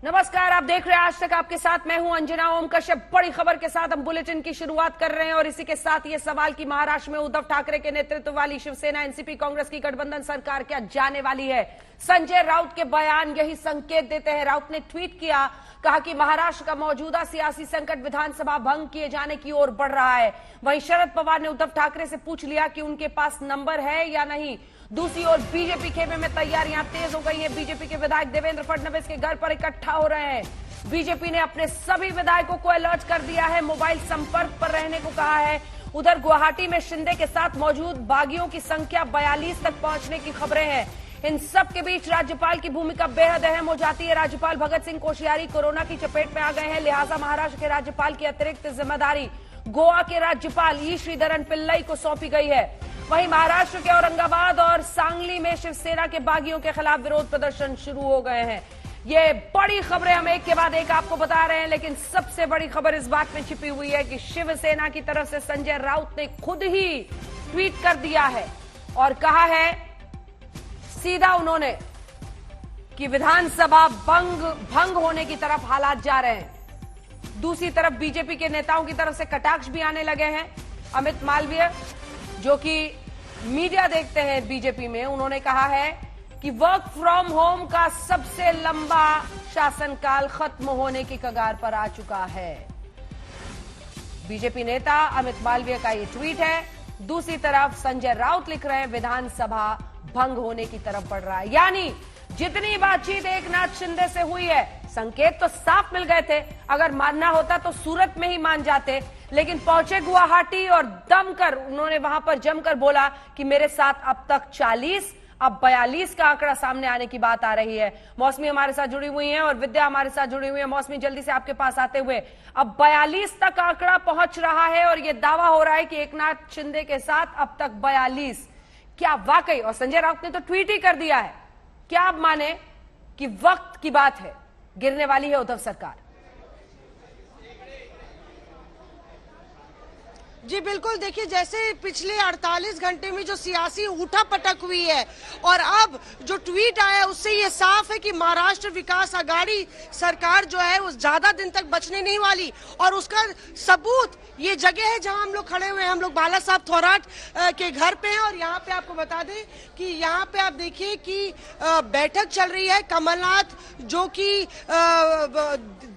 नमस्कार, आप देख रहे हैं आज तक आपके साथ मैं हूं अंजना ओम कश्यप। बड़ी खबर के साथ हम बुलेटिन की शुरुआत कर रहे हैं और इसी के साथ ये सवाल कि महाराष्ट्र में उद्धव ठाकरे के नेतृत्व वाली शिवसेना एनसीपी कांग्रेस की गठबंधन सरकार क्या जाने वाली है। संजय राउत के बयान यही संकेत देते हैं। राउत ने ट्वीट किया, कहा कि महाराष्ट्र का मौजूदा सियासी संकट विधानसभा भंग किए जाने की ओर बढ़ रहा है। वहीं शरद पवार ने उद्धव ठाकरे से पूछ लिया कि उनके पास नंबर है या नहीं। दूसरी ओर बीजेपी खेमे में तैयारियां तेज हो गई हैं। बीजेपी के विधायक देवेंद्र फडणवीस के घर पर इकट्ठा हो रहे हैं। बीजेपी ने अपने सभी विधायकों को अलर्ट कर दिया है, मोबाइल संपर्क पर रहने को कहा है। उधर गुवाहाटी में शिंदे के साथ मौजूद बागियों की संख्या 42 तक पहुंचने की खबरें हैं। इन सब के बीच राज्यपाल की भूमिका बेहद अहम हो जाती है। राज्यपाल भगत सिंह कोश्यारी कोरोना की चपेट में आ गए हैं, लिहाजा महाराष्ट्र के राज्यपाल की अतिरिक्त जिम्मेदारी गोवा के राज्यपाल ई श्रीधरन पिल्लई को सौंपी गई है। वहीं महाराष्ट्र के औरंगाबाद और सांगली में शिवसेना के बागियों के खिलाफ विरोध प्रदर्शन शुरू हो गए हैं। ये बड़ी खबरें हम एक के बाद एक आपको बता रहे हैं, लेकिन सबसे बड़ी खबर इस बात में छिपी हुई है कि शिवसेना की तरफ से संजय राउत ने खुद ही ट्वीट कर दिया है और कहा है सीधा उन्होंने कि विधानसभा भंग होने की तरफ हालात जा रहे हैं। दूसरी तरफ बीजेपी के नेताओं की तरफ से कटाक्ष भी आने लगे हैं। अमित मालवीय जो कि मीडिया देखते हैं बीजेपी में, उन्होंने कहा है कि वर्क फ्रॉम होम का सबसे लंबा शासनकाल खत्म होने की कगार पर आ चुका है। बीजेपी नेता अमित मालवीय का ये ट्वीट है। दूसरी तरफ संजय राउत लिख रहे हैं विधानसभा भंग होने की तरफ बढ़ रहा है। यानी जितनी बातचीत एकनाथ शिंदे से हुई है, संकेत तो साफ मिल गए थे। अगर मानना होता तो सूरत में ही मान जाते, लेकिन पहुंचे गुवाहाटी और दमकर उन्होंने वहां पर जमकर बोला कि मेरे साथ अब तक 40 अब 42 का आंकड़ा सामने आने की बात आ रही है। मौसमी हमारे साथ जुड़ी हुई हैं और विद्या हमारे साथ जुड़ी हुई है। मौसमी, जल्दी से आपके पास आते हुए, अब 42 तक आंकड़ा पहुंच रहा है और यह दावा हो रहा है कि एकनाथ शिंदे के साथ अब तक 42। क्या वाकई, और संजय राउत ने तो ट्वीट ही कर दिया है, क्या आप माने कि वक्त की बात है, गिरने वाली है उद्धव सरकार? जी बिल्कुल, देखिए जैसे पिछले 48 घंटे में जो सियासी उठापटक हुई है और अब जो ट्वीट आया है उससे ये साफ है कि महाराष्ट्र विकास आघाड़ी सरकार जो है वो ज्यादा दिन तक बचने नहीं वाली। और उसका सबूत ये जगह है जहां हम लोग खड़े हुए हैं। हम लोग बाला साहब थोराट के घर पे हैं और यहाँ पे आपको बता दें कि यहाँ पे आप देखिए कि बैठक चल रही है। कमलनाथ जो कि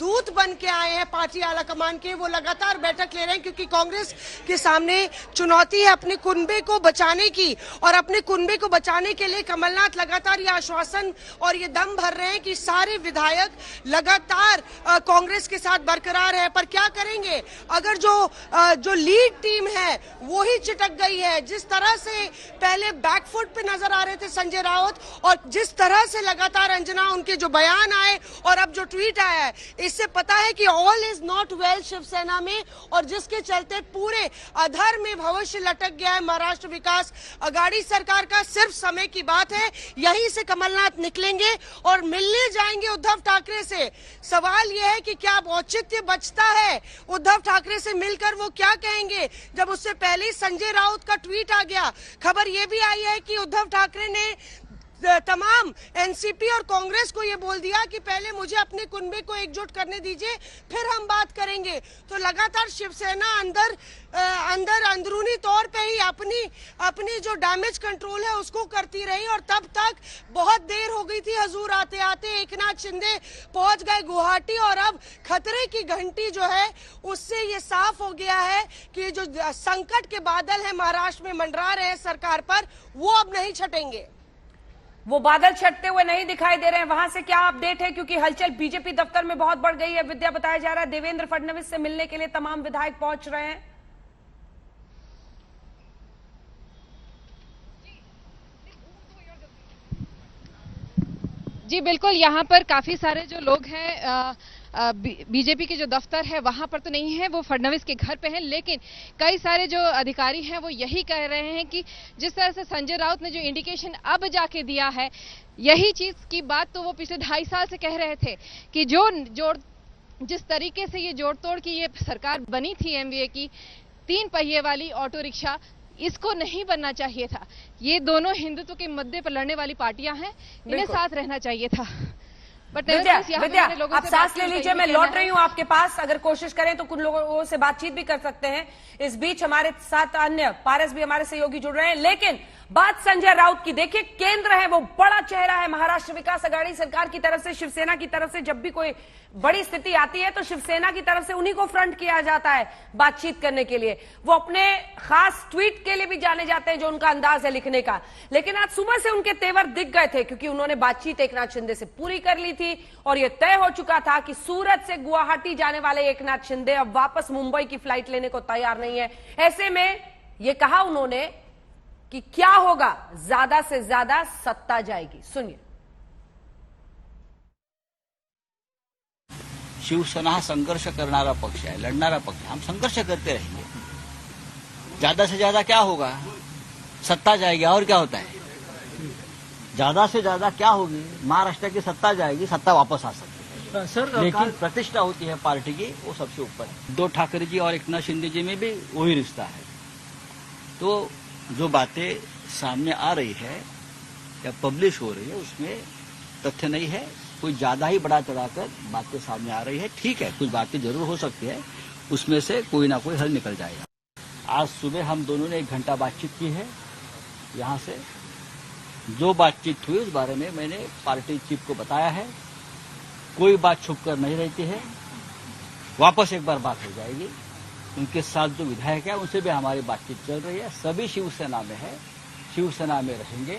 दूत बन के आए हैं पार्टी आला कमान के, वो लगातार बैठक ले रहे हैं क्योंकि कांग्रेस के सामने चुनौती है अपने कुनबे को बचाने की। और अपने कुनबे को बचाने के लिए कमलनाथ लगातार ये आश्वासन और ये दम भर रहे हैं कि सारे विधायक लगातार कांग्रेस के साथ बरकरार है। पर क्या करेंगे अगर जो लीड टीम है वो ही चिटक गई है। जिस तरह से पहले बैकफुट पे नजर आ रहे थे संजय राउत और जिस तरह से लगातार अंजना उनके जो बयान आए और अब जो ट्वीट आया है, इससे पता है कि all is not well Shivsena में, और जिसके चलते पूरे अधर में भविष्य लटक गया है महाराष्ट्र विकास आघाड़ी सरकार का। सिर्फ समय की बात है, यहीं से कमलनाथ निकलेंगे और मिलने जाएंगे उद्धव ठाकरे से। सवाल यह है कि क्या अब औचित्य बचता है उद्धव ठाकरे से मिलकर वो क्या कहेंगे, जब उससे पहले ही संजय राउत का ट्वीट आ गया। खबर यह भी आई है कि उद्धव ठाकरे ने तमाम एनसीपी और कांग्रेस को ये बोल दिया कि पहले मुझे अपने कुनबे को एकजुट करने दीजिए, फिर हम बात करेंगे। तो लगातार शिवसेना अंदरूनी तौर पे ही अपनी जो डैमेज कंट्रोल है उसको करती रही और तब तक बहुत देर हो गई थी। हजूर आते आते एकनाथ शिंदे पहुंच गए गुवाहाटी और अब खतरे की घंटी जो है उससे ये साफ हो गया है कि जो संकट के बादल है महाराष्ट्र में मंडरा रहे हैं सरकार पर, वो अब नहीं छटेंगे। वो बादल छटते हुए नहीं दिखाई दे रहे हैं। वहां से क्या अपडेट है, क्योंकि हलचल बीजेपी दफ्तर में बहुत बढ़ गई है। विद्या, बताया जा रहा है देवेंद्र फडणवीस से मिलने के लिए तमाम विधायक पहुंच रहे हैं। जी बिल्कुल, यहाँ पर काफी सारे जो लोग हैं बीजेपी के जो दफ्तर है वहां पर तो नहीं है, वो फडणवीस के घर पे हैं, लेकिन कई सारे जो अधिकारी हैं वो यही कह रहे हैं कि जिस तरह से संजय राउत ने जो इंडिकेशन अब जाके दिया है, यही चीज की बात तो वो पिछले 2.5 साल से कह रहे थे कि जिस तरीके से ये जोड़ तोड़ की ये सरकार बनी थी एमवीए की, 3 पहिए वाली ऑटो रिक्शा, इसको नहीं बनना चाहिए था। ये दोनों हिंदुत्व के मुद्दे पर लड़ने वाली पार्टियां हैं, इन्हें साथ रहना चाहिए था। विद्या, आप सांस ले लीजिए, मैं लौट रही हूं आपके पास। अगर कोशिश करें तो कुछ लोगों से बातचीत भी कर सकते हैं। इस बीच हमारे साथ अन्य पारस भी हमारे सहयोगी जुड़ रहे हैं। लेकिन बात संजय राउत की, देखिए केंद्र है, वो बड़ा चेहरा है महाराष्ट्र विकास आघाड़ी सरकार की तरफ से, शिवसेना की तरफ से। जब भी कोई बड़ी स्थिति आती है तो शिवसेना की तरफ से उन्हीं को फ्रंट किया जाता है बातचीत करने के लिए। वो अपने खास ट्वीट के लिए भी जाने जाते हैं, जो उनका अंदाज है लिखने का। लेकिन आज सुबह से उनके तेवर दिख गए थे, क्योंकि उन्होंने बातचीत एकनाथ शिंदे से पूरी कर ली थी और यह तय हो चुका था कि सूरत से गुवाहाटी जाने वाले एकनाथ शिंदे अब वापस मुंबई की फ्लाइट लेने को तैयार नहीं है। ऐसे में यह कहा उन्होंने कि क्या होगा, ज्यादा से ज्यादा सत्ता जाएगी। सुनिए। शिवसेना हा संघर्ष करणारा पक्ष है, लड़णारा पक्ष है। हम संघर्ष करते रहेंगे। ज्यादा से ज्यादा क्या होगा, सत्ता जाएगी। और क्या होता है, ज्यादा से ज्यादा क्या होगी, महाराष्ट्र की सत्ता जाएगी, सत्ता वापस आ सकती है। सर, लेकिन प्रतिष्ठा होती है पार्टी की, वो सबसे ऊपर है। उद्धव ठाकरे जी और एकनाथ शिंदे जी में भी वही रिश्ता है। तो जो बातें सामने आ रही है या पब्लिश हो रही है, उसमें तथ्य नहीं है। कोई ज्यादा ही बड़ा चढ़ाकर बातें सामने आ रही है। ठीक है, कुछ बातें जरूर हो सकती है, उसमें से कोई ना कोई हल निकल जाएगा। आज सुबह हम दोनों ने 1 घंटा बातचीत की है। यहाँ से जो बातचीत हुई उस बारे में मैंने पार्टी चीफ को बताया है। कोई बात छुप कर नहीं रहती है। वापस एक बार बात हो जाएगी। उनके साथ जो विधायक है उनसे भी हमारी बातचीत चल रही है। सभी शिवसेना में है, शिवसेना में रहेंगे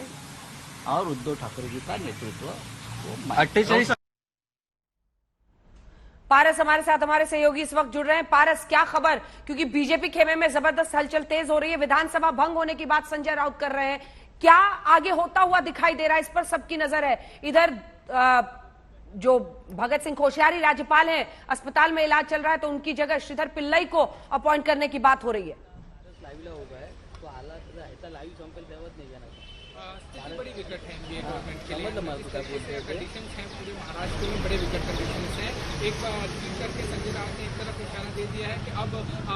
और उद्धव ठाकरे जी का नेतृत्व 28 पारस हमारे साथ, हमारे सहयोगी इस वक्त जुड़ रहे हैं। पारस, क्या खबर, क्योंकि बीजेपी खेमे में जबरदस्त हलचल तेज हो रही है। विधानसभा भंग होने की बात संजय राउत कर रहे हैं। क्या आगे होता हुआ दिखाई दे रहा है, इस पर सबकी नजर है। इधर जो भगत सिंह कोश्यारी राज्यपाल हैं, अस्पताल में इलाज चल रहा है, तो उनकी जगह श्रीधर पिल्लई को अपॉइंट करने की बात हो रही है। स्थिति बड़ी विकट है ये गवर्नमेंट के लिए। कंडीशन हैं पूरे महाराष्ट्र में, बड़े विकट कंडीशन है। एक ट्वीट करके संजय राउत ने एक तरफ इशारा दे दिया है कि अब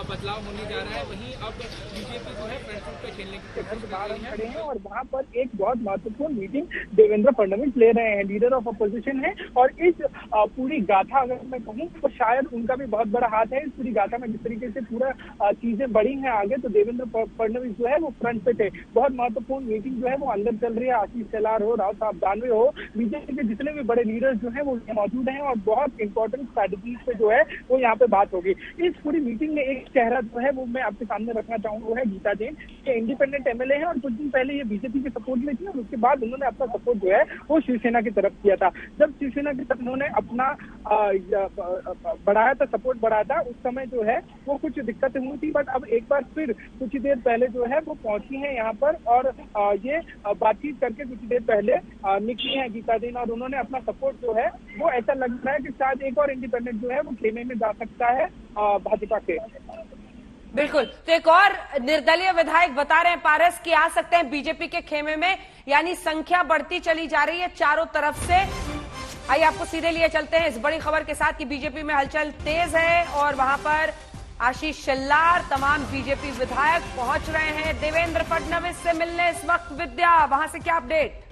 बदलाव होने जा रहा है। वहीं अब बीजेपी जो है फ्रंट फुट पे खेलने की कोशिश कर रही है। खड़े हैं और वहाँ पर एक बहुत महत्वपूर्ण मीटिंग देवेंद्र फडणवीस ले रहे हैं, लीडर ऑफ अपोजिशन है। और इस पूरी गाथा अगर मैं कहूँ तो शायद उनका भी बहुत बड़ा हाथ है इस पूरी गाथा में। जिस तरीके से पूरा चीजें बढ़ी हैं आगे, तो देवेंद्र फडणवीस जो है वो फ्रंट पे थे। बहुत महत्वपूर्ण मीटिंग जो है वो अंदर चल रही है। आशीष शेलार हो, राव साहब दानवे हो, बीजेपी के जितने भी बड़े लीडर्स जो हैं वो मौजूद हैं और बहुत इंपॉर्टेंट स्ट्रैटेजीज पे जो है वो यहाँ पे बात होगी। इस पूरी मीटिंग में एक चेहरा जो है वो मैं आपके सामने रखना चाहूंगा, वो है गीता जैन। ये इंडिपेंडेंट एमएलए है और कुछ दिन पहले ये बीजेपी के सपोर्ट में थी और उसके बाद उन्होंने अपना सपोर्ट जो है वो शिवसेना की तरफ किया था। जब शिवसेना की तरफ उन्होंने अपना बढ़ाया था, सपोर्ट बढ़ाया था, उस समय जो है वो कुछ दिक्कतें हुई थी। बट अब एक बार फिर कुछ ही देर पहले जो है वो पहुंची है यहाँ पर और ये बातचीत करके कुछ देर पहले निकली है गीता जैन और उन्होंने अपना सपोर्ट जो है वो ऐसा लग रहा है कि शायद एक और इंडिपेंडेंट जो है वो खेमे में जा सकता है भाजपा के। बिल्कुल, तो एक और निर्दलीय विधायक बता रहे हैं पारस कि आ सकते हैं बीजेपी के खेमे में, यानी संख्या बढ़ती चली जा रही है चारों तरफ से। आइए आपको सीधे लिए चलते हैं इस बड़ी खबर के साथ कि बीजेपी में हलचल तेज है और वहां पर आशीष शेलार, तमाम बीजेपी विधायक पहुंच रहे हैं देवेंद्र फडणवीस से मिलने इस वक्त। विद्या, वहां से क्या अपडेट?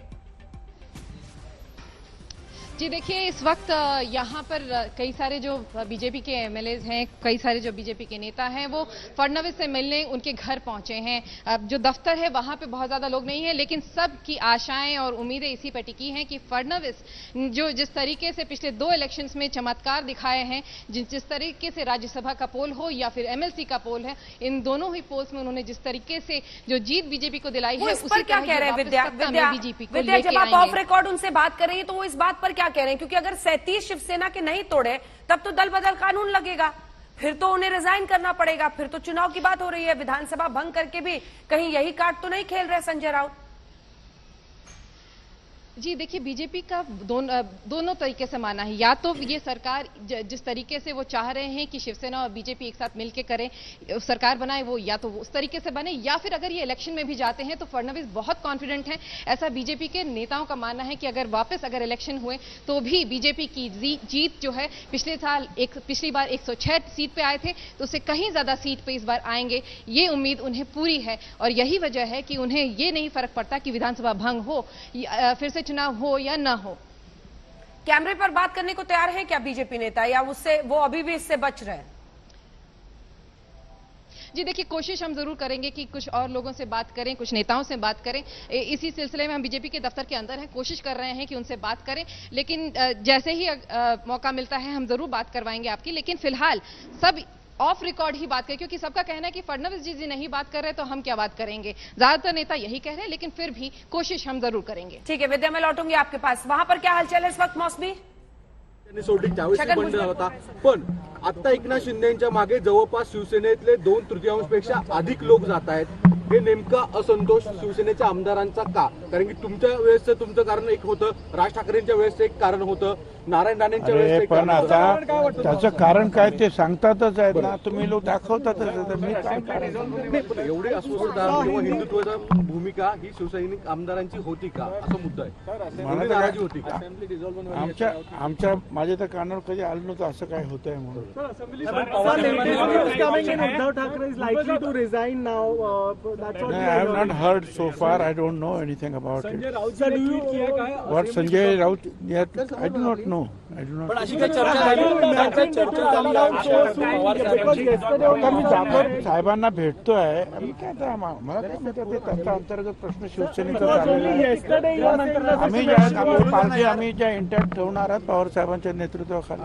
जी देखिए, इस वक्त यहाँ पर कई सारे जो बीजेपी के एमएलए हैं, कई सारे जो बीजेपी के नेता हैं, वो फडणवीस से मिलने उनके घर पहुंचे हैं। अब जो दफ्तर है वहां पे बहुत ज्यादा लोग नहीं है, लेकिन सबकी आशाएं और उम्मीदें इसी पर टिकी हैं कि फडणवीस जो जिस तरीके से पिछले 2 इलेक्शंस में चमत्कार दिखाए हैं, जिस तरीके से राज्यसभा का पोल हो या फिर एमएलसी का पोल है, इन दोनों ही पोल्स में उन्होंने जिस तरीके से जो जीत बीजेपी को दिलाई है, उस पर क्या कह रहे हैं विद्या? विद्या, जब आप ऑफ रिकॉर्ड उनसे बात कर रही है तो वो इस बात पर क्या कह रहे हैं? क्योंकि अगर 37 शिवसेना के नहीं तोड़े तब तो दल बदल कानून लगेगा, फिर तो उन्हें रिजाइन करना पड़ेगा, फिर तो चुनाव की बात हो रही है। विधानसभा भंग करके भी कहीं यही कार्ड तो नहीं खेल रहे संजय राउत? जी देखिए, बीजेपी का दोनों तरीके से माना है। या तो ये सरकार जिस तरीके से वो चाह रहे हैं कि शिवसेना और बीजेपी एक साथ मिलकर करें, सरकार बनाए, वो या तो उस तरीके से बने, या फिर अगर ये इलेक्शन में भी जाते हैं तो फडणवीस बहुत कॉन्फिडेंट हैं। ऐसा बीजेपी के नेताओं का मानना है कि अगर इलेक्शन हुए तो भी बीजेपी की जीत जो है, पिछली बार 106 सीट पे आए थे, तो उससे कहीं ज्यादा सीट पे इस बार आएंगे, ये उम्मीद उन्हें पूरी है। और यही वजह है कि उन्हें ये नहीं फर्क पड़ता कि विधानसभा भंग हो, फिर से चुनाव हो या ना हो। कैमरे पर बात करने को तैयार है क्या बीजेपी नेता, या उससे वो अभी भी इससे बच रहे हैं? जी देखिए, कोशिश हम जरूर करेंगे कि कुछ और लोगों से बात करें, कुछ नेताओं से बात करें। इसी सिलसिले में हम बीजेपी के दफ्तर के अंदर हैं, कोशिश कर रहे हैं कि उनसे बात करें, लेकिन जैसे ही मौका मिलता है हम जरूर बात करवाएंगे आपकी। लेकिन फिलहाल सब ऑफ रिकॉर्ड ही बात करें, क्योंकि सबका कहना है कि फडणवीस जी नहीं बात कर रहे तो हम क्या बात करेंगे। ज्यादातर नेता यही कह रहे हैं, लेकिन फिर भी कोशिश हम जरूर करेंगे। ठीक है विद्या, मैं लौटूंगी आपके पास। वहां पर क्या हालचाल है इस वक्त मौसमी? सोडली त्यावेळेस बंद झाला होता, पण आता एकनाथ शिंदेच्या मागे जवळपास शिवसेनेतले 2/3पेक्षा अधिक लोक जात आहेत. हे नेमका असंतोष शिवसेनेच्या आमदारांचा का? कारण की तुमच्या वेळेसचं तुमचं कारण एक होतं, राज ठाकरेंच्या वेळेसचं एक कारण होतं, नारायण राणेंच्या वेळेस एक पण कारण आता होतं. त्याचं कारण काय ते सांगतातच आहेत ना, तुम्ही लोक दाखवतातच आहेत, तर मी काय करायचं? नाही, पण एवढी अस्वस्थता किंवा हिंदुत्वाची भूमिका ही शिवसैनिक आमदारांची होती का, असा मुद्दा आहे. मला एवढी तर नाराजी होती का? आमच्या माझ्या तर कानावर कधी आलं नव्हतं असं काय होतंय म्हणून. I have not heard so far. I don't know anything about it. What Sanjay Raut yet? I do not know. I do not. पण अशी काही चर्चा झाली, चर्चा झाली आता मी जाधव साहेबांना भेटतोय. आम्ही काय तर मला काय म्हणतात ते त्याचा अंतर्गत प्रश्न शिवसेनेचा चाललेला आहे. आम्ही आपली पार्टी आम्ही ज्या इंटॅक्ट ठेवणार आहात पवार साहेबांच्या नेतृत्वाखाली,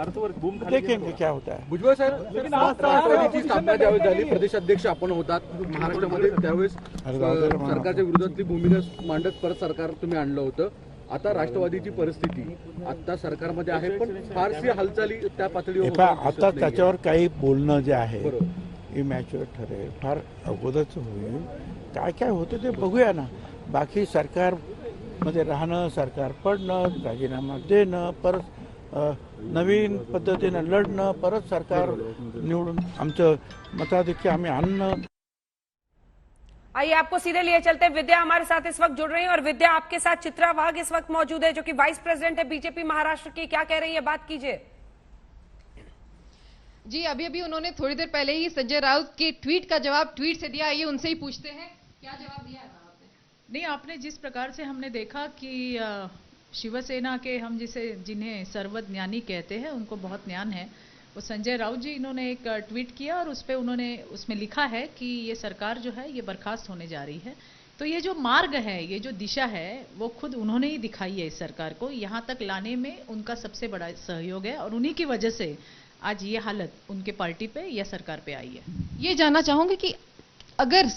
देखेंगे क्या होता है. भुजबळ साहेब, राष्ट्रवादीची स्थापना ज्यावेळेस झाली, प्रदेशाध्यक्ष आपण होतात महाराष्ट्रामध्ये, त्यावेळेस सरकारच्या विरोधातली भूमिका मांडत परत सरकार तुम्ही आणलं होतं. आता राष्ट्रवादीची परिस्थिती आता सरकारमध्ये आहे, पण फारशी हालचाली त्या पातळीवर आता त्याच्यावर काही बोलणं जे आहे इमॅच्युअर ठरेल, फार अगोदरच होईल. काय काय होतं ते बघूया ना. बाकी सरकारमध्ये राहणं, सरकार पडणं, राजीनामा देणं, परत नवीन पद्धतीनं लढणं, परत सरकार निवडून आमचं मताधिक्य आम्ही आणणं. आइए आपको सीधे लिए चलते हैं। विद्या हमारे साथ इस वक्त जुड़ रही है, और विद्या आपके साथ चित्रा वाघ इस वक्त मौजूद है, जो कि वाइस प्रेसिडेंट है बीजेपी महाराष्ट्र की। क्या कह रही है, बात कीजिए। जी अभी उन्होंने थोड़ी देर पहले ही संजय राउत के ट्वीट का जवाब ट्वीट से दिया। आइए उनसे ही पूछते हैं क्या जवाब दिया है आपने। नहीं, आपने जिस प्रकार से हमने देखा कि शिवसेना के हम जिन्हें सर्वज्ञानी कहते हैं, उनको बहुत ज्ञान है, वो संजय राउत जी इन्होंने एक ट्वीट किया और उस पर उन्होंने उसमें लिखा है कि ये सरकार जो है ये बर्खास्त होने जा रही है। तो ये जो मार्ग है, ये जो दिशा है, वो खुद उन्होंने ही दिखाई है इस सरकार को। यहाँ तक लाने में उनका सबसे बड़ा सहयोग है, और उन्हीं की वजह से आज ये हालत उनके पार्टी पे या सरकार पे आई है। ये जानना चाहूंगी कि अगर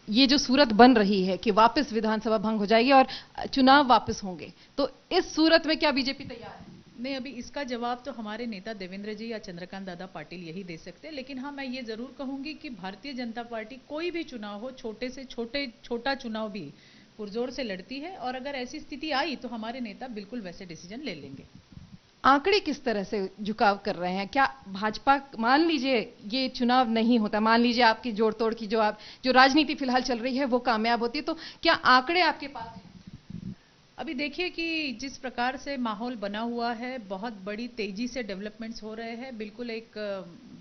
ये जो सूरत बन रही है कि वापस विधानसभा भंग हो जाएगी और चुनाव वापस होंगे, तो इस सूरत में क्या बीजेपी तैयार है? नहीं, अभी इसका जवाब तो हमारे नेता देवेंद्र जी या चंद्रकांत दादा पाटिल यही दे सकते हैं। लेकिन हाँ, मैं ये जरूर कहूंगी कि भारतीय जनता पार्टी कोई भी चुनाव हो, छोटे से छोटा चुनाव भी पुरजोर से लड़ती है, और अगर ऐसी स्थिति आई तो हमारे नेता बिल्कुल वैसे डिसीजन ले लेंगे। आंकड़े किस तरह से झुकाव कर रहे हैं? क्या भाजपा, मान लीजिए ये चुनाव नहीं होता, मान लीजिए आपकी जोड़ तोड़ की जो राजनीति फिलहाल चल रही है वो कामयाब होती है, तो क्या आंकड़े आपके पास हैं? अभी देखिए कि जिस प्रकार से माहौल बना हुआ है, बहुत बड़ी तेजी से डेवलपमेंट्स हो रहे हैं। बिल्कुल एक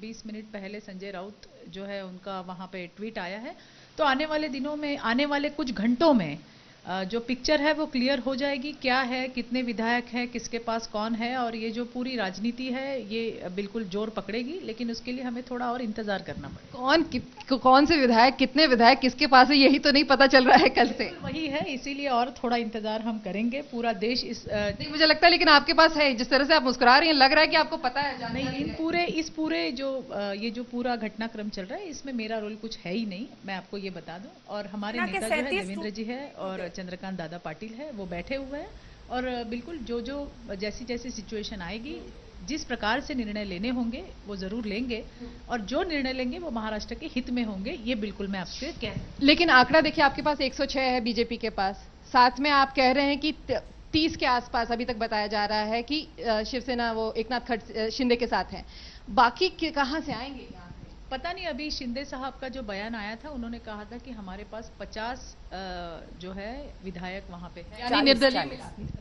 20 मिनट पहले संजय राउत जो है उनका वहां पे ट्वीट आया है, तो आने वाले दिनों में, आने वाले कुछ घंटों में जो पिक्चर है वो क्लियर हो जाएगी, क्या है, कितने विधायक हैं, किसके पास कौन है, और ये जो पूरी राजनीति है ये बिल्कुल जोर पकड़ेगी। लेकिन उसके लिए हमें थोड़ा और इंतजार करना पड़ेगा। कौन से विधायक, कितने विधायक किसके पास है, यही तो नहीं पता चल रहा है कल से। वही है, इसीलिए और थोड़ा इंतजार हम करेंगे। पूरा देश नहीं, मुझे लगता है लेकिन आपके पास है, जिस तरह से आप मुस्कुरा रही हैं, लग रहा है कि आपको पता है। नहीं, इस पूरे ये जो पूरा घटनाक्रम चल रहा है, इसमें मेरा रोल कुछ है ही नहीं, मैं आपको ये बता दूं। और हमारे नेता जो है देवेंद्र जी है और चंद्रकांत दादा पाटिल है, वो बैठे हुए हैं, और बिल्कुल जो जैसी जैसी सिचुएशन आएगी, जिस प्रकार से निर्णय लेने होंगे वो जरूर लेंगे, और जो निर्णय लेंगे वो महाराष्ट्र के हित में होंगे, ये बिल्कुल मैं आपसे कह। लेकिन आंकड़ा देखिए, आपके पास 106 है बीजेपी के पास, साथ में आप कह रहे हैं कि 30 के आसपास अभी तक बताया जा रहा है कि शिवसेना वो एकनाथ शिंदे के साथ है। बाकी कहां से आएंगे? पता नहीं, अभी शिंदे साहब का जो बयान आया था, उन्होंने कहा था कि हमारे पास 50 जो है विधायक वहाँ पे है, यानी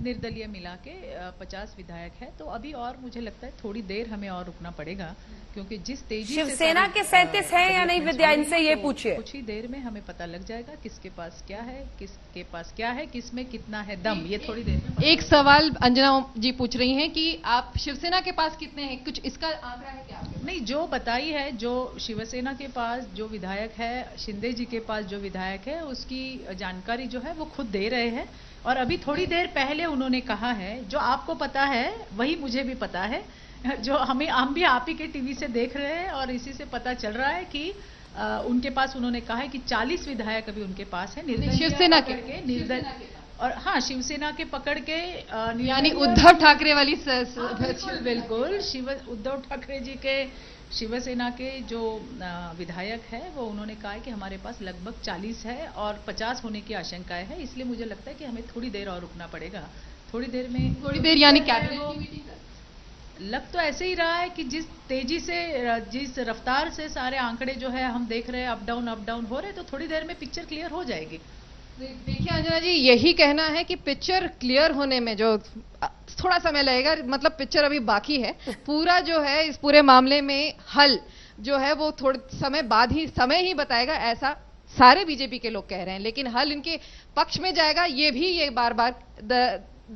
निर्दलीय मिला के 50 विधायक है। तो अभी और मुझे लगता है थोड़ी देर हमें और रुकना पड़ेगा, क्योंकि जिस तेजी से शिवसेना के 37 हैं या नहीं विद्या, इनसे ये पूछिए। कुछ ही देर में हमें पता लग जाएगा किसके पास क्या है, किसके पास क्या है, किसमें कितना है दम, ये थोड़ी देर में। एक सवाल अंजना जी पूछ रही हैं कि आप शिवसेना के पास कितने हैं, कुछ इसका आंकड़ा है क्या? नहीं, जो बताई है, जो शिवसेना के पास जो विधायक है, शिंदे जी के पास जो विधायक है, उसकी जानकारी जो है वो खुद दे रहे हैं। और अभी थोड़ी देर पहले उन्होंने कहा है, जो आपको पता है वही मुझे भी पता है, जो हम भी आप ही के टीवी से देख रहे हैं और इसी से पता चल रहा है कि उनके पास उन्होंने कहा है कि 40 विधायक अभी उनके पास है, शिवसेना के और हाँ, शिवसेना के पकड़ के यानी उद्धव ठाकरे वाली बिल्कुल उद्धव ठाकरे जी के शिवसेना के जो विधायक है वो उन्होंने कहा है कि हमारे पास लगभग 40 है और 50 होने की आशंकाएं है। इसलिए मुझे लगता है कि हमें थोड़ी देर और रुकना पड़ेगा। थोड़ी देर यानी कैबिनेट की मीटिंग लग तो ऐसे ही रहा है कि जिस तेजी से, जिस रफ्तार से सारे आंकड़े जो है हम देख रहे हैं, अप डाउन हो रहे हैं, तो थोड़ी देर में पिक्चर क्लियर हो जाएगी। देखिए अंजना जी, यही कहना है कि पिक्चर क्लियर होने में जो थोड़ा समय लगेगा, मतलब पिक्चर अभी बाकी है। पूरा जो है इस पूरे मामले में हल जो है वो थोड़े समय बाद ही समय बताएगा, ऐसा सारे बीजेपी के लोग कह रहे हैं। लेकिन हल इनके पक्ष में जाएगा, ये भी ये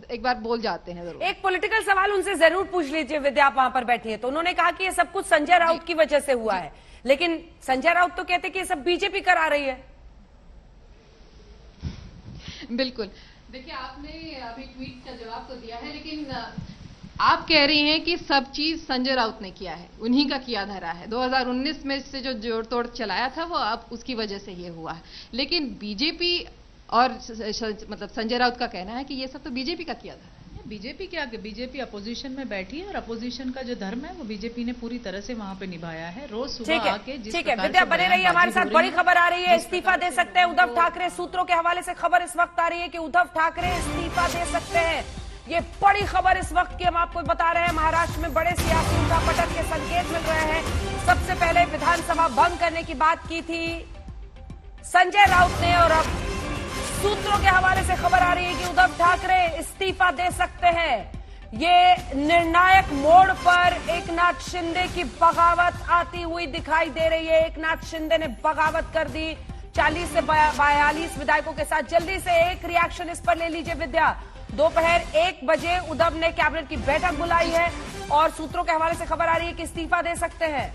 एक बार बोल जाते हैं जरूर। एक पॉलिटिकल सवाल उनसे जरूर पूछ लीजिए विद्या, आप वहां पर बैठी है तो उन्होंने कहा कि ये सब कुछ संजय राउत की वजह से हुआ है, लेकिन संजय राउत तो कहते कि ये सब बीजेपी करा रही है। बिल्कुल, देखिए आपने अभी ट्वीट का जवाब तो दिया है, लेकिन आप कह रही हैं कि सब चीज संजय राउत ने किया है, उन्हीं का किया धरा है। 2019 में से जो जोड़ तोड़ चलाया था वो अब उसकी वजह से ये हुआ है। लेकिन बीजेपी और मतलब संजय राउत का कहना है कि ये सब तो बीजेपी का किया था। बीजेपी क्या, बीजेपी अपोजिशन में बैठी है और अपोजिशन का जो धर्म है वो बीजेपी ने पूरी तरह से वहां पे निभाया है। रोज सुबह आके ठीक है विद्या बने रही है हमारे साथ। बड़ी खबर आ रही है, इस्तीफा दे सकते हैं उद्धव ठाकरे। सूत्रों के हवाले से खबर इस वक्त आ रही है कि उद्धव ठाकरे इस्तीफा दे सकते हैं। ये बड़ी खबर इस वक्त की हम आपको बता रहे हैं। महाराष्ट्र में बड़े सियासी उठापटक के संकेत मिल रहे हैं। सबसे पहले विधानसभा भंग करने की बात की थी संजय राउत ने, और अब सूत्रों के हवाले से खबर आ रही है कि उद्धव ठाकरे इस्तीफा दे सकते हैं। ये निर्णायक मोड़ पर एकनाथ शिंदे की बगावत आती हुई दिखाई दे रही है। एकनाथ शिंदे ने बगावत कर दी 40 से 42 विधायकों के साथ। जल्दी से एक रिएक्शन इस पर ले लीजिए विद्या। दोपहर 1 बजे उद्धव ने कैबिनेट की बैठक बुलाई है और सूत्रों के हवाले से खबर आ रही है कि इस्तीफा दे सकते हैं।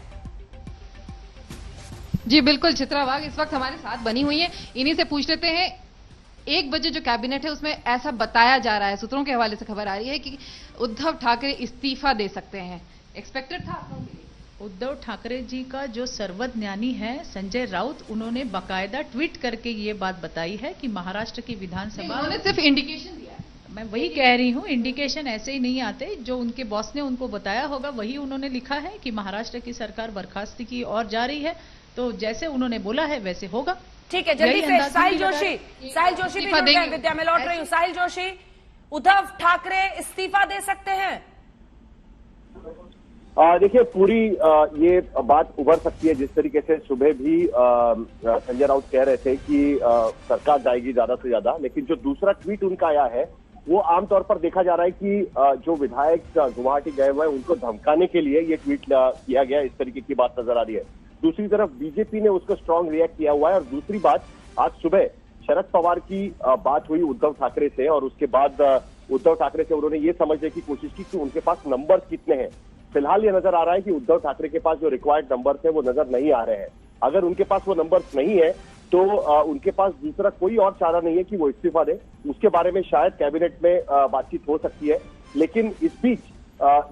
जी बिल्कुल, चित्रा वाघ इस वक्त हमारे साथ बनी हुई है, इन्हीं से पूछ लेते हैं। 1 बजे जो कैबिनेट है उसमें ऐसा बताया जा रहा है, सूत्रों के हवाले से खबर आ रही है कि उद्धव ठाकरे इस्तीफा दे सकते हैं। एक्सपेक्टेड था आप लोगों के लिए? उद्धव ठाकरे जी का जो सर्वज्ञानी है संजय राउत, उन्होंने बाकायदा ट्वीट करके ये बात बताई है कि महाराष्ट्र की विधानसभा, उन्होंने सिर्फ इंडिकेशन दिया है। मैं वही कह रही हूँ, इंडिकेशन ऐसे ही नहीं आते। जो उनके बॉस ने उनको बताया होगा वही उन्होंने लिखा है कि महाराष्ट्र की सरकार बर्खास्ती की ओर जा रही है, तो जैसे उन्होंने बोला है वैसे होगा। ठीक है, जल्दी से साहिल जोशी भी जुड़ गए। विद्या में लौट रही हूँ। साहिल जोशी, उद्धव ठाकरे इस्तीफा दे सकते हैं? देखिए, पूरी ये बात उभर सकती है। जिस तरीके से सुबह भी संजय राउत कह रहे थे कि सरकार जाएगी ज्यादा से ज्यादा, लेकिन जो दूसरा ट्वीट उनका आया है वो आमतौर पर देखा जा रहा है कि जो विधायक गुवाहाटी गए हुए हैं उनको धमकाने के लिए ये ट्वीट किया गया, इस तरीके की बात नजर आ रही है। दूसरी तरफ बीजेपी ने उसको स्ट्रांग रिएक्ट किया हुआ है। और दूसरी बात, आज सुबह शरद पवार की बात हुई उद्धव ठाकरे से, और उसके बाद उद्धव ठाकरे से उन्होंने ये समझने की कोशिश की कि उनके पास नंबर्स कितने हैं। फिलहाल ये नजर आ रहा है कि उद्धव ठाकरे के पास जो रिक्वायर्ड नंबर्स है वो नजर नहीं आ रहे हैं। अगर उनके पास वो नंबर्स नहीं है तो उनके पास दूसरा कोई और चारा नहीं है कि वो इस्तीफा दे। उसके बारे में शायद कैबिनेट में बातचीत हो सकती है। लेकिन इस बीच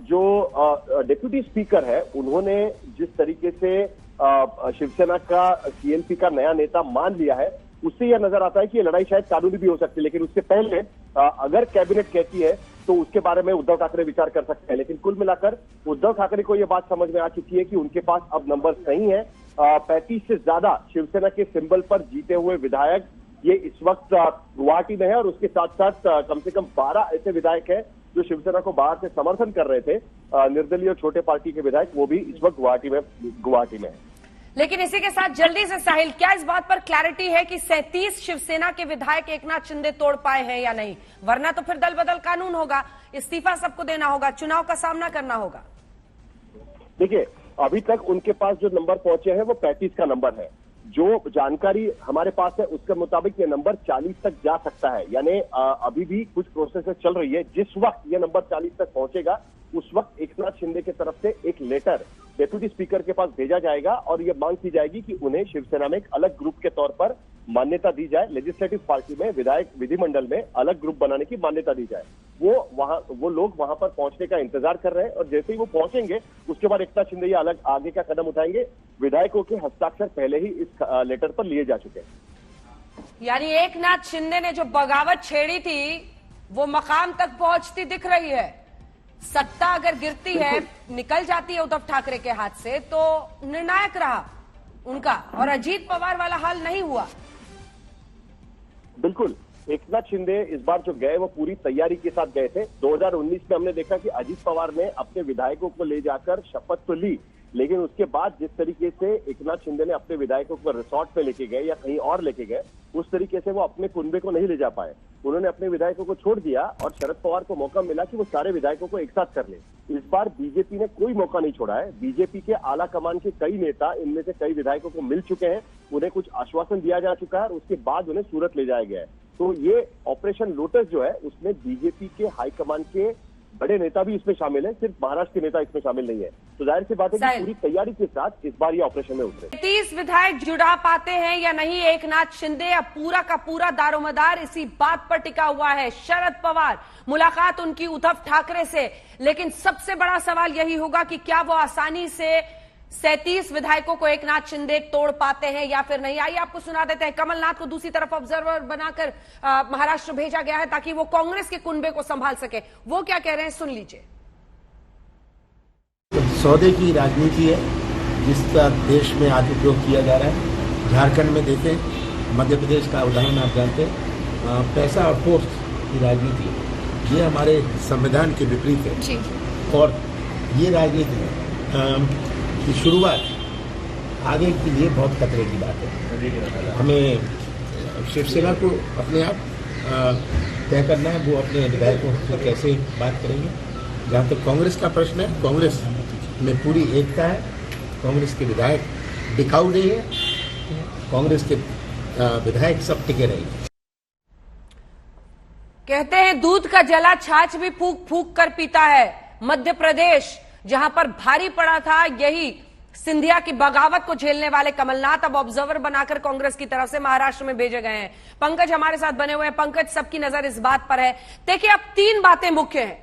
जो डिप्यूटी स्पीकर है, उन्होंने जिस तरीके से शिवसेना का सीएलपी का नया नेता मान लिया है, उससे यह नजर आता है कि ये लड़ाई शायद कानूनी भी हो सकती है। लेकिन उससे पहले अगर कैबिनेट कहती है तो उसके बारे में उद्धव ठाकरे विचार कर सकते हैं। लेकिन कुल मिलाकर उद्धव ठाकरे को यह बात समझ में आ चुकी है कि उनके पास अब नंबर नहीं है। 35 से ज्यादा शिवसेना के सिंबल पर जीते हुए विधायक ये इस वक्त गुवाहाटी में है, और उसके साथ साथ कम से कम 12 ऐसे विधायक हैं जो शिवसेना को बाहर से समर्थन कर रहे थे। निर्दलीय छोटे पार्टी के विधायक वो भी इस वक्त गुवाहाटी में है। लेकिन इसी के साथ जल्दी से साहिल, क्या इस बात पर क्लैरिटी है कि 37 शिवसेना के विधायक एकनाथ शिंदे तोड़ पाए हैं या नहीं? वरना तो फिर दल बदल कानून होगा, इस्तीफा सबको देना होगा, चुनाव का सामना करना होगा। देखिए, अभी तक उनके पास जो नंबर पहुंचे हैं वो 35 का नंबर है। जो जानकारी हमारे पास है उसके मुताबिक ये नंबर 40 तक जा सकता है, यानी अभी भी कुछ प्रोसेस चल रही है। जिस वक्त ये नंबर 40 तक पहुंचेगा उस वक्त एकनाथ शिंदे की तरफ से एक लेटर डेप्यूटी स्पीकर के पास भेजा जाएगा और ये मांग की जाएगी कि उन्हें शिवसेना में एक अलग ग्रुप के तौर पर मान्यता दी जाए, लेजिस्लेटिव पार्टी में, विधायक विधिमंडल में अलग ग्रुप बनाने की मान्यता दी जाए। वो लोग वहां पर पहुंचने का इंतजार कर रहे हैं और जैसे ही वो पहुंचेंगे उसके बाद एकनाथ शिंदे ये अलग आगे का कदम उठाएंगे। विधायकों के हस्ताक्षर पहले ही इस लेटर पर लिए जा चुके हैं। यानी एकनाथ शिंदे ने जो बगावत छेड़ी थी वो मकाम तक पहुंचती दिख रही है। सत्ता अगर गिरती है, निकल जाती है उद्धव ठाकरे के हाथ से, तो निर्णायक रहा उनका, और अजीत पवार वाला हाल नहीं हुआ। बिल्कुल, एकनाथ शिंदे इस बार जो गए वो पूरी तैयारी के साथ गए थे। 2019 में हमने देखा कि अजीत पवार ने अपने विधायकों को ले जाकर शपथ तो ली, लेकिन उसके बाद जिस तरीके से एकनाथ शिंदे ने अपने विधायकों को रिसोर्ट पे लेके गए या कहीं और लेके गए, उस तरीके से वो अपने कुनबे को नहीं ले जा पाए। उन्होंने अपने विधायकों को छोड़ दिया और शरद पवार को मौका मिला कि वो सारे विधायकों को एक साथ कर ले। इस बार बीजेपी ने कोई मौका नहीं छोड़ा है। बीजेपी के आला कमान के कई नेता, इनमें से कई विधायकों को मिल चुके हैं, उन्हें कुछ आश्वासन दिया जा चुका है और उसके बाद उन्हें सूरत ले जाया गया है। तो ये ऑपरेशन लोटस जो है उसमें बीजेपी के हाईकमान के बड़े नेता भी इसमें शामिल है, सिर्फ महाराष्ट्र के नेता इसमें शामिल नहीं है। तो जाहिर सी बात है कि पूरी तैयारी के साथ इस बार ये ऑपरेशन में उतरे। 30 विधायक जुड़ा पाते हैं या नहीं एकनाथ शिंदे? अब पूरा का पूरा दारोमदार इसी बात पर टिका हुआ है। शरद पवार, मुलाकात उनकी उद्धव ठाकरे से, लेकिन सबसे बड़ा सवाल यही होगा कि क्या वो आसानी से 37 विधायकों को एकनाथ शिंदे तोड़ पाते हैं या फिर नहीं। आइए आपको सुना देते हैं। कमलनाथ को दूसरी तरफ ऑब्जर्वर बनाकर महाराष्ट्र भेजा गया है ताकि वो कांग्रेस के कुनबे को संभाल सके। वो क्या कह रहे हैं, सुन लीजिए। सौदे की राजनीति है जिसका देश में आज उपयोग किया जा रहा है। झारखंड में देखें, मध्य प्रदेश का उदाहरण आप जानते हैं, पैसा और फोर्स की राजनीति है। ये हमारे संविधान के विपरीत है और ये राजनीति की शुरुआत आगे के लिए बहुत खतरे की बात है। हमें शिवसेना को अपने आप तय करना है, वो अपने विधायकों से कैसे बात करेंगे। जहाँ तक कांग्रेस का प्रश्न है, कांग्रेस में पूरी एकता है, कांग्रेस के विधायक बिकाऊ नहीं है, कांग्रेस के विधायक सब टिके रहेंगे। कहते हैं दूध का जला छाछ भी फूक फूक कर पीता है। मध्य प्रदेश जहां पर भारी पड़ा था, यही सिंधिया की बगावत को झेलने वाले कमलनाथ अब ऑब्जर्वर बनाकर कांग्रेस की तरफ से महाराष्ट्र में भेजे गए हैं। पंकज हमारे साथ बने हुए हैं। पंकज, सबकी नजर इस बात पर है। देखिए, अब 3 बातें मुख्य हैं।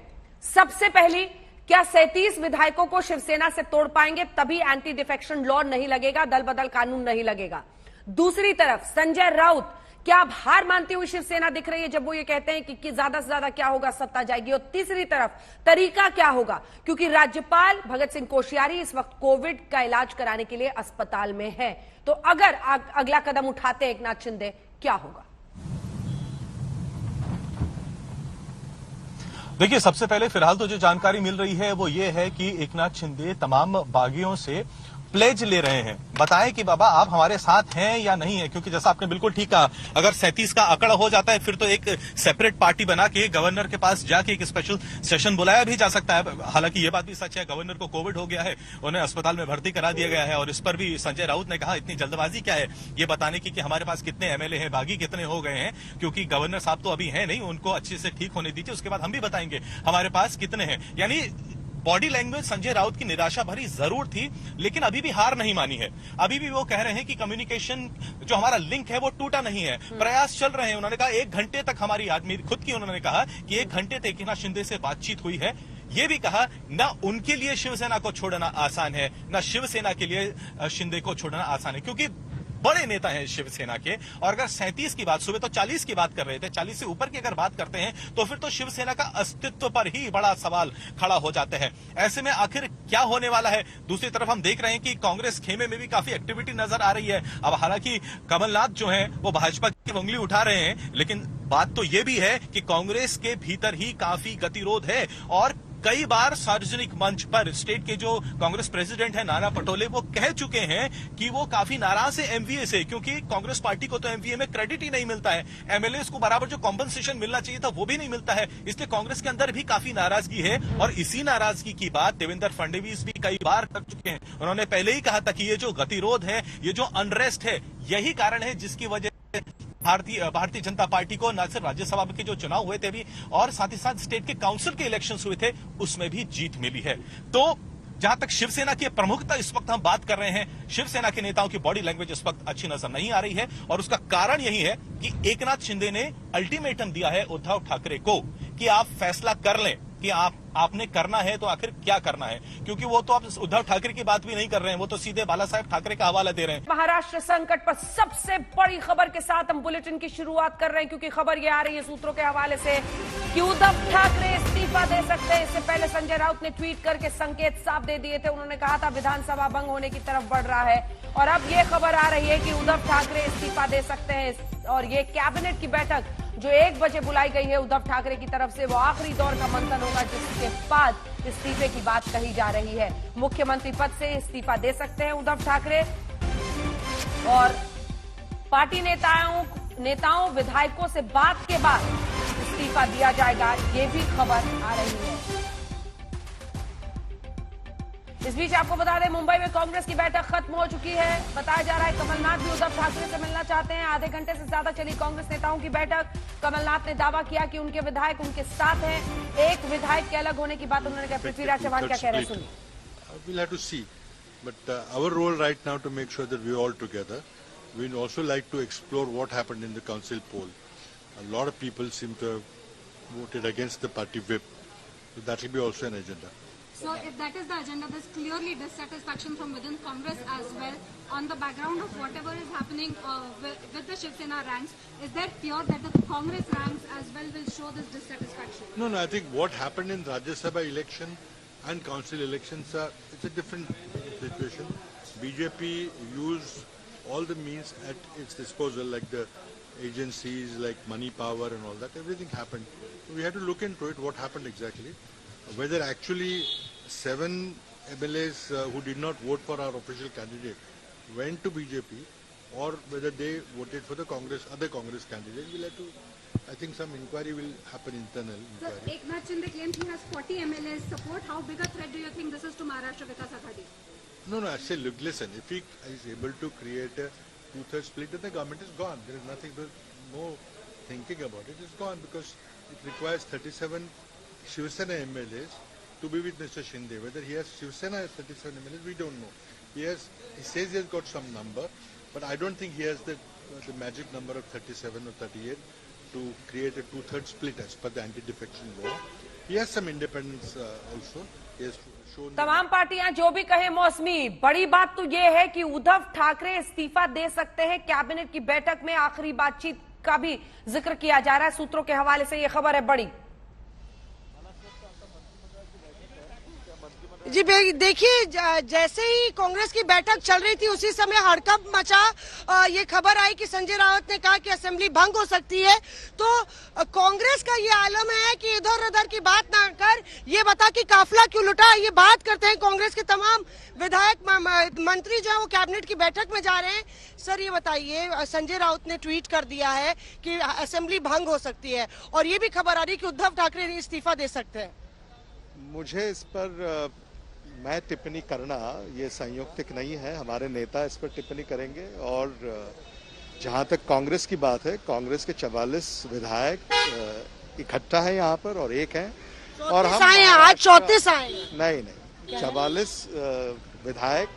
सबसे पहली, क्या 37 विधायकों को शिवसेना से तोड़ पाएंगे? तभी एंटी डिफेक्शन लॉ नहीं लगेगा, दल बदल कानून नहीं लगेगा। दूसरी तरफ संजय राउत, क्या अब हार मानती हुई शिवसेना दिख रही है जब वो ये कहते हैं कि ज्यादा से ज्यादा क्या होगा, सत्ता जाएगी? और तीसरी तरफ तरीका क्या होगा, क्योंकि राज्यपाल भगत सिंह कोश्यारी इस वक्त कोविड का इलाज कराने के लिए अस्पताल में है। तो अगर अगला कदम उठाते हैं एकनाथ शिंदे, क्या होगा? देखिए, सबसे पहले फिलहाल तो जो जानकारी मिल रही है वो ये है कि एकनाथ शिंदे तमाम बागियों से प्लेज ले रहे हैं, बताएं कि बाबा आप हमारे साथ हैं या नहीं है। क्योंकि जैसा आपने बिल्कुल ठीक कहा, अगर 37 का आंकड़ा हो जाता है फिर तो एक सेपरेट पार्टी बना के गवर्नर के पास जाके एक स्पेशल सेशन बुलाया भी जा सकता है। हालांकि ये बात भी सच है, गवर्नर को कोविड हो गया है, उन्हें अस्पताल में भर्ती करा दिया गया है और इस पर भी संजय राउत ने कहा इतनी जल्दबाजी क्या है ये बताने की कि हमारे पास कितने एमएलए हैं, बागी कितने हो गए हैं, क्योंकि गवर्नर साहब तो अभी है नहीं, उनको अच्छे से ठीक होने दीजिए, उसके बाद हम भी बताएंगे हमारे पास कितने हैं। यानी बॉडी लैंग्वेज संजय राउत की निराशा भरी जरूर थी, लेकिन अभी भी हार नहीं मानी है। अभी भी वो कह रहे हैं कि कम्युनिकेशन जो हमारा लिंक है वो टूटा नहीं है, प्रयास चल रहे हैं। उन्होंने कहा 1 घंटे तक हमारी आदमी खुद की उन्होंने कहा कि 1 घंटे तक एकनाथ शिंदे से बातचीत हुई है। ये भी कहा न उनके लिए शिवसेना को छोड़ना आसान है, न शिवसेना के लिए शिंदे को छोड़ना आसान है, क्योंकि बड़े नेता हैं शिवसेना के। और अगर 37 की बात, सुबह तो 40 की बात कर रहे थे, 40 से ऊपर की अगर बात करते हैं तो फिर तो शिवसेना का अस्तित्व पर ही बड़ा सवाल खड़ा हो जाते हैं। ऐसे में आखिर क्या होने वाला है? दूसरी तरफ हम देख रहे हैं कि कांग्रेस खेमे में भी काफी एक्टिविटी नजर आ रही है। अब हालांकि कमलनाथ जो है वो भाजपा की उंगली उठा रहे हैं, लेकिन बात तो ये भी है कि कांग्रेस के भीतर ही काफी गतिरोध है और कई बार सार्वजनिक मंच पर स्टेट के जो कांग्रेस प्रेसिडेंट है नाना पटोले, वो कह चुके हैं कि वो काफी नाराज है एमवीए से, क्योंकि कांग्रेस पार्टी को तो एमवीए में क्रेडिट ही नहीं मिलता है, एमएलएस को बराबर जो कॉम्पनसेशन मिलना चाहिए था वो भी नहीं मिलता है, इसलिए कांग्रेस के अंदर भी काफी नाराजगी है। और इसी नाराजगी की बात देवेंद्र फडणवीस भी कई बार कर चुके हैं। उन्होंने पहले ही कहा था कि ये जो गतिरोध है, ये जो अनरेस्ट है, यही कारण है जिसकी वजह भारतीय जनता पार्टी को न सिर्फ राज्यसभा के जो चुनाव हुए थे भी, और साथ ही साथ स्टेट के काउंसिल के इलेक्शंस हुए थे, उसमें भी जीत मिली है। तो जहां तक शिवसेना की प्रमुखता इस वक्त हम बात कर रहे हैं, शिवसेना के नेताओं की बॉडी लैंग्वेज इस वक्त अच्छी नजर नहीं आ रही है, और उसका कारण यही है कि एकनाथ शिंदे ने अल्टीमेटम दिया है उद्धव ठाकरे को कि आप फैसला कर लें कि आपने करना है तो आखिर क्या करना है, क्योंकि वो तो आप उद्धव ठाकरे की बात भी नहीं कर रहे हैं, वो तो सीधे बाला साहेब ठाकरे का हवाला दे रहे हैं। महाराष्ट्र संकट पर सबसे बड़ी खबर के साथ हम बुलेटिन की शुरुआत कर रहे हैं, क्योंकि खबर ये आ रही है सूत्रों के हवाले से कि उद्धव ठाकरे इस्तीफा दे सकते हैं। इससे पहले संजय राउत ने ट्वीट करके संकेत साफ दे दिए थे। उन्होंने कहा था विधानसभा भंग होने की तरफ बढ़ रहा है, और अब ये खबर आ रही है कि उद्धव ठाकरे इस्तीफा दे सकते हैं। और ये कैबिनेट की बैठक जो 1 बजे बुलाई गई है उद्धव ठाकरे की तरफ से, वो आखिरी दौर का मंथन होगा, जिसके बाद इस्तीफे की बात कही जा रही है। मुख्यमंत्री पद से इस्तीफा दे सकते हैं उद्धव ठाकरे, और पार्टी नेताओं विधायकों से बात के बाद इस्तीफा दिया जाएगा, ये भी खबर आ रही है। इस बीच आपको बता दें, मुंबई में कांग्रेस की बैठक खत्म हो चुकी है। बताया जा रहा है कमलनाथ भी उद्धव ठाकरे से मिलना चाहते हैं। आधे घंटे से ज्यादा चली कांग्रेस नेताओं की बैठक। कमलनाथ ने दावा किया कि उनके विधायक उनके साथ हैं। एक विधायक के अलग होने की बात उन्होंने कहा। पृथ्वीराज चव्हाण क्या कह रहे हैं, सुनिए। We'll have to see, but our role right now to make sure that we're all together. We'd also like to explore what happened in the council poll. A lot of people seem to have voted against the party whip, so that will be also an agenda. So if that is the agenda, there's clearly dissatisfaction from within Congress as well. On the background of whatever is happening with the Shiv Sena ranks, is there fear that the Congress ranks as well will show this dissatisfaction? No, I think what happened in Rajya Sabha election and council elections it's a different situation. BJP used all the means at its disposal, like the agencies, like money power and all that. Everything happened. We had to look into it, what happened exactly. Whether actually 7 MLAs who did not vote for our official candidate went to BJP, or whether they voted for the other Congress candidate, we'll have to, I think some inquiry will happen, internal inquiry. So Eknath Shinde claimed he has 40 MLAs support. How big a threat do you think this is to Maharashtra Vikas Aghadi? No, I say, look, listen, if he is able to create a 2/3 split, then the government is gone. There is nothing, no thinking about it. It's gone because it requires 37 Shiv Sena MLAs to be with Mr. Shinde. Whether he has Shiv Sena has 37 MLAs, we don't know. He says he has got some number, but I don't think he has the magic number of 37 or 38 to create a 2/3 split as per the anti-defection law. He has some independence also. He has shown. तमाम पार्टियां जो भी कहे मौसमी, बड़ी बात तो ये है कि उद्धव ठाकरे इस्तीफा दे सकते हैं। कैबिनेट की बैठक में आखिरी बातचीत का भी जिक्र किया जा रहा है। सूत्रों के हवाले से ये खबर है बड़ी। जी देखिए, जैसे ही कांग्रेस की बैठक चल रही थी उसी समय हड़कंप मचा। ये खबर आई कि संजय राउत ने कहा कि असेंबली भंग हो सकती है। तो कांग्रेस का ये आलम है कि इधर उधर की बात ना कर ये बता कि काफिला क्यों लुटा। ये बात करते हैं कांग्रेस के तमाम विधायक मंत्री जो है वो कैबिनेट की बैठक में जा रहे हैं। सर ये बताइए, संजय राउत ने ट्वीट कर दिया है कि असेंबली भंग हो सकती है, और ये भी खबर आ रही है कि उद्धव ठाकरे इस्तीफा दे सकते हैं। मुझे इस पर मैं टिप्पणी करना ये संयुक्तिक नहीं है। हमारे नेता इस पर टिप्पणी करेंगे। और जहां तक कांग्रेस की बात है, कांग्रेस के 44 विधायक इकट्ठा है यहाँ पर, और एक है, और हम आज 34 आए। नहीं 44 विधायक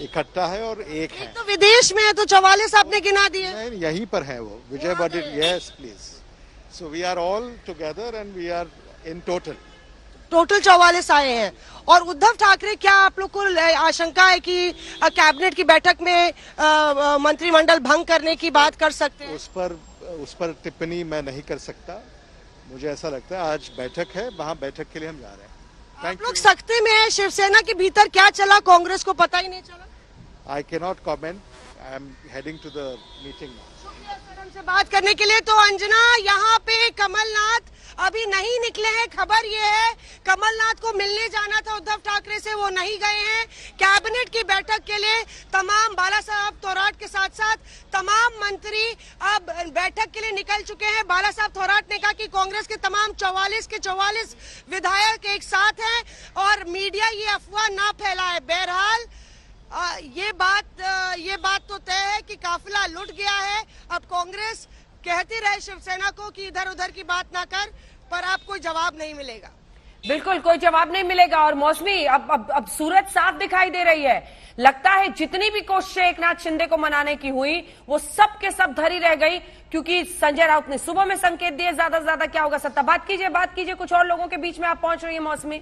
इकट्ठा है और एक है। तो विदेश में है तो 44 आपने गिना दिए। नहीं, यहीं पर है वो, विजय बडिट। Yes please. So we are all together and we are in total 44 आए हैं। और उद्धव ठाकरे, क्या आप लोग को आशंका है कि कैबिनेट की बैठक में मंत्रिमंडल भंग करने की बात कर सकते हैं? उस पर टिप्पणी मैं नहीं कर सकता। मुझे ऐसा लगता है आज बैठक है, वहां बैठक के लिए हम जा रहे हैं। आप लोग सख्ते में है। शिवसेना के भीतर क्या चला कांग्रेस को पता ही नहीं चला। I can not comment. I am heading to the meeting. हमसे बात करने के लिए। तो अंजना, यहाँ पे कमलनाथ अभी नहीं निकले हैं। खबर ये है कमलनाथ को मिलने जाना था उद्धव ठाकरे से, वो नहीं गए हैं। कैबिनेट की बैठक के लिए तमाम बाला साहब थोराट के साथ साथ तमाम मंत्री अब बैठक के लिए निकल चुके हैं। बाला साहब थोराट ने कहा कि कांग्रेस के तमाम 44 के 44 विधायक एक साथ हैं और मीडिया ये अफवाह ना फैलाए। बहरहाल ये बात तो तय है कि काफिला लुट गया है। अब कांग्रेस कहती रहे शिवसेना को कि इधर उधर की बात ना कर, पर अब कोई जवाब नहीं मिलेगा। बिल्कुल कोई जवाब नहीं मिलेगा। और मौसमी, अब सूरत साफ दिखाई दे रही है। लगता है जितनी भी कोशिशें एकनाथ शिंदे को मनाने की हुई वो सब के सब धरी रह गई, क्योंकि संजय राउत ने सुबह में संकेत दिए ज्यादा से ज्यादा क्या होगा सत्ता। बात कीजिए कुछ और लोगों के बीच में आप पहुंच रही है मौसमी।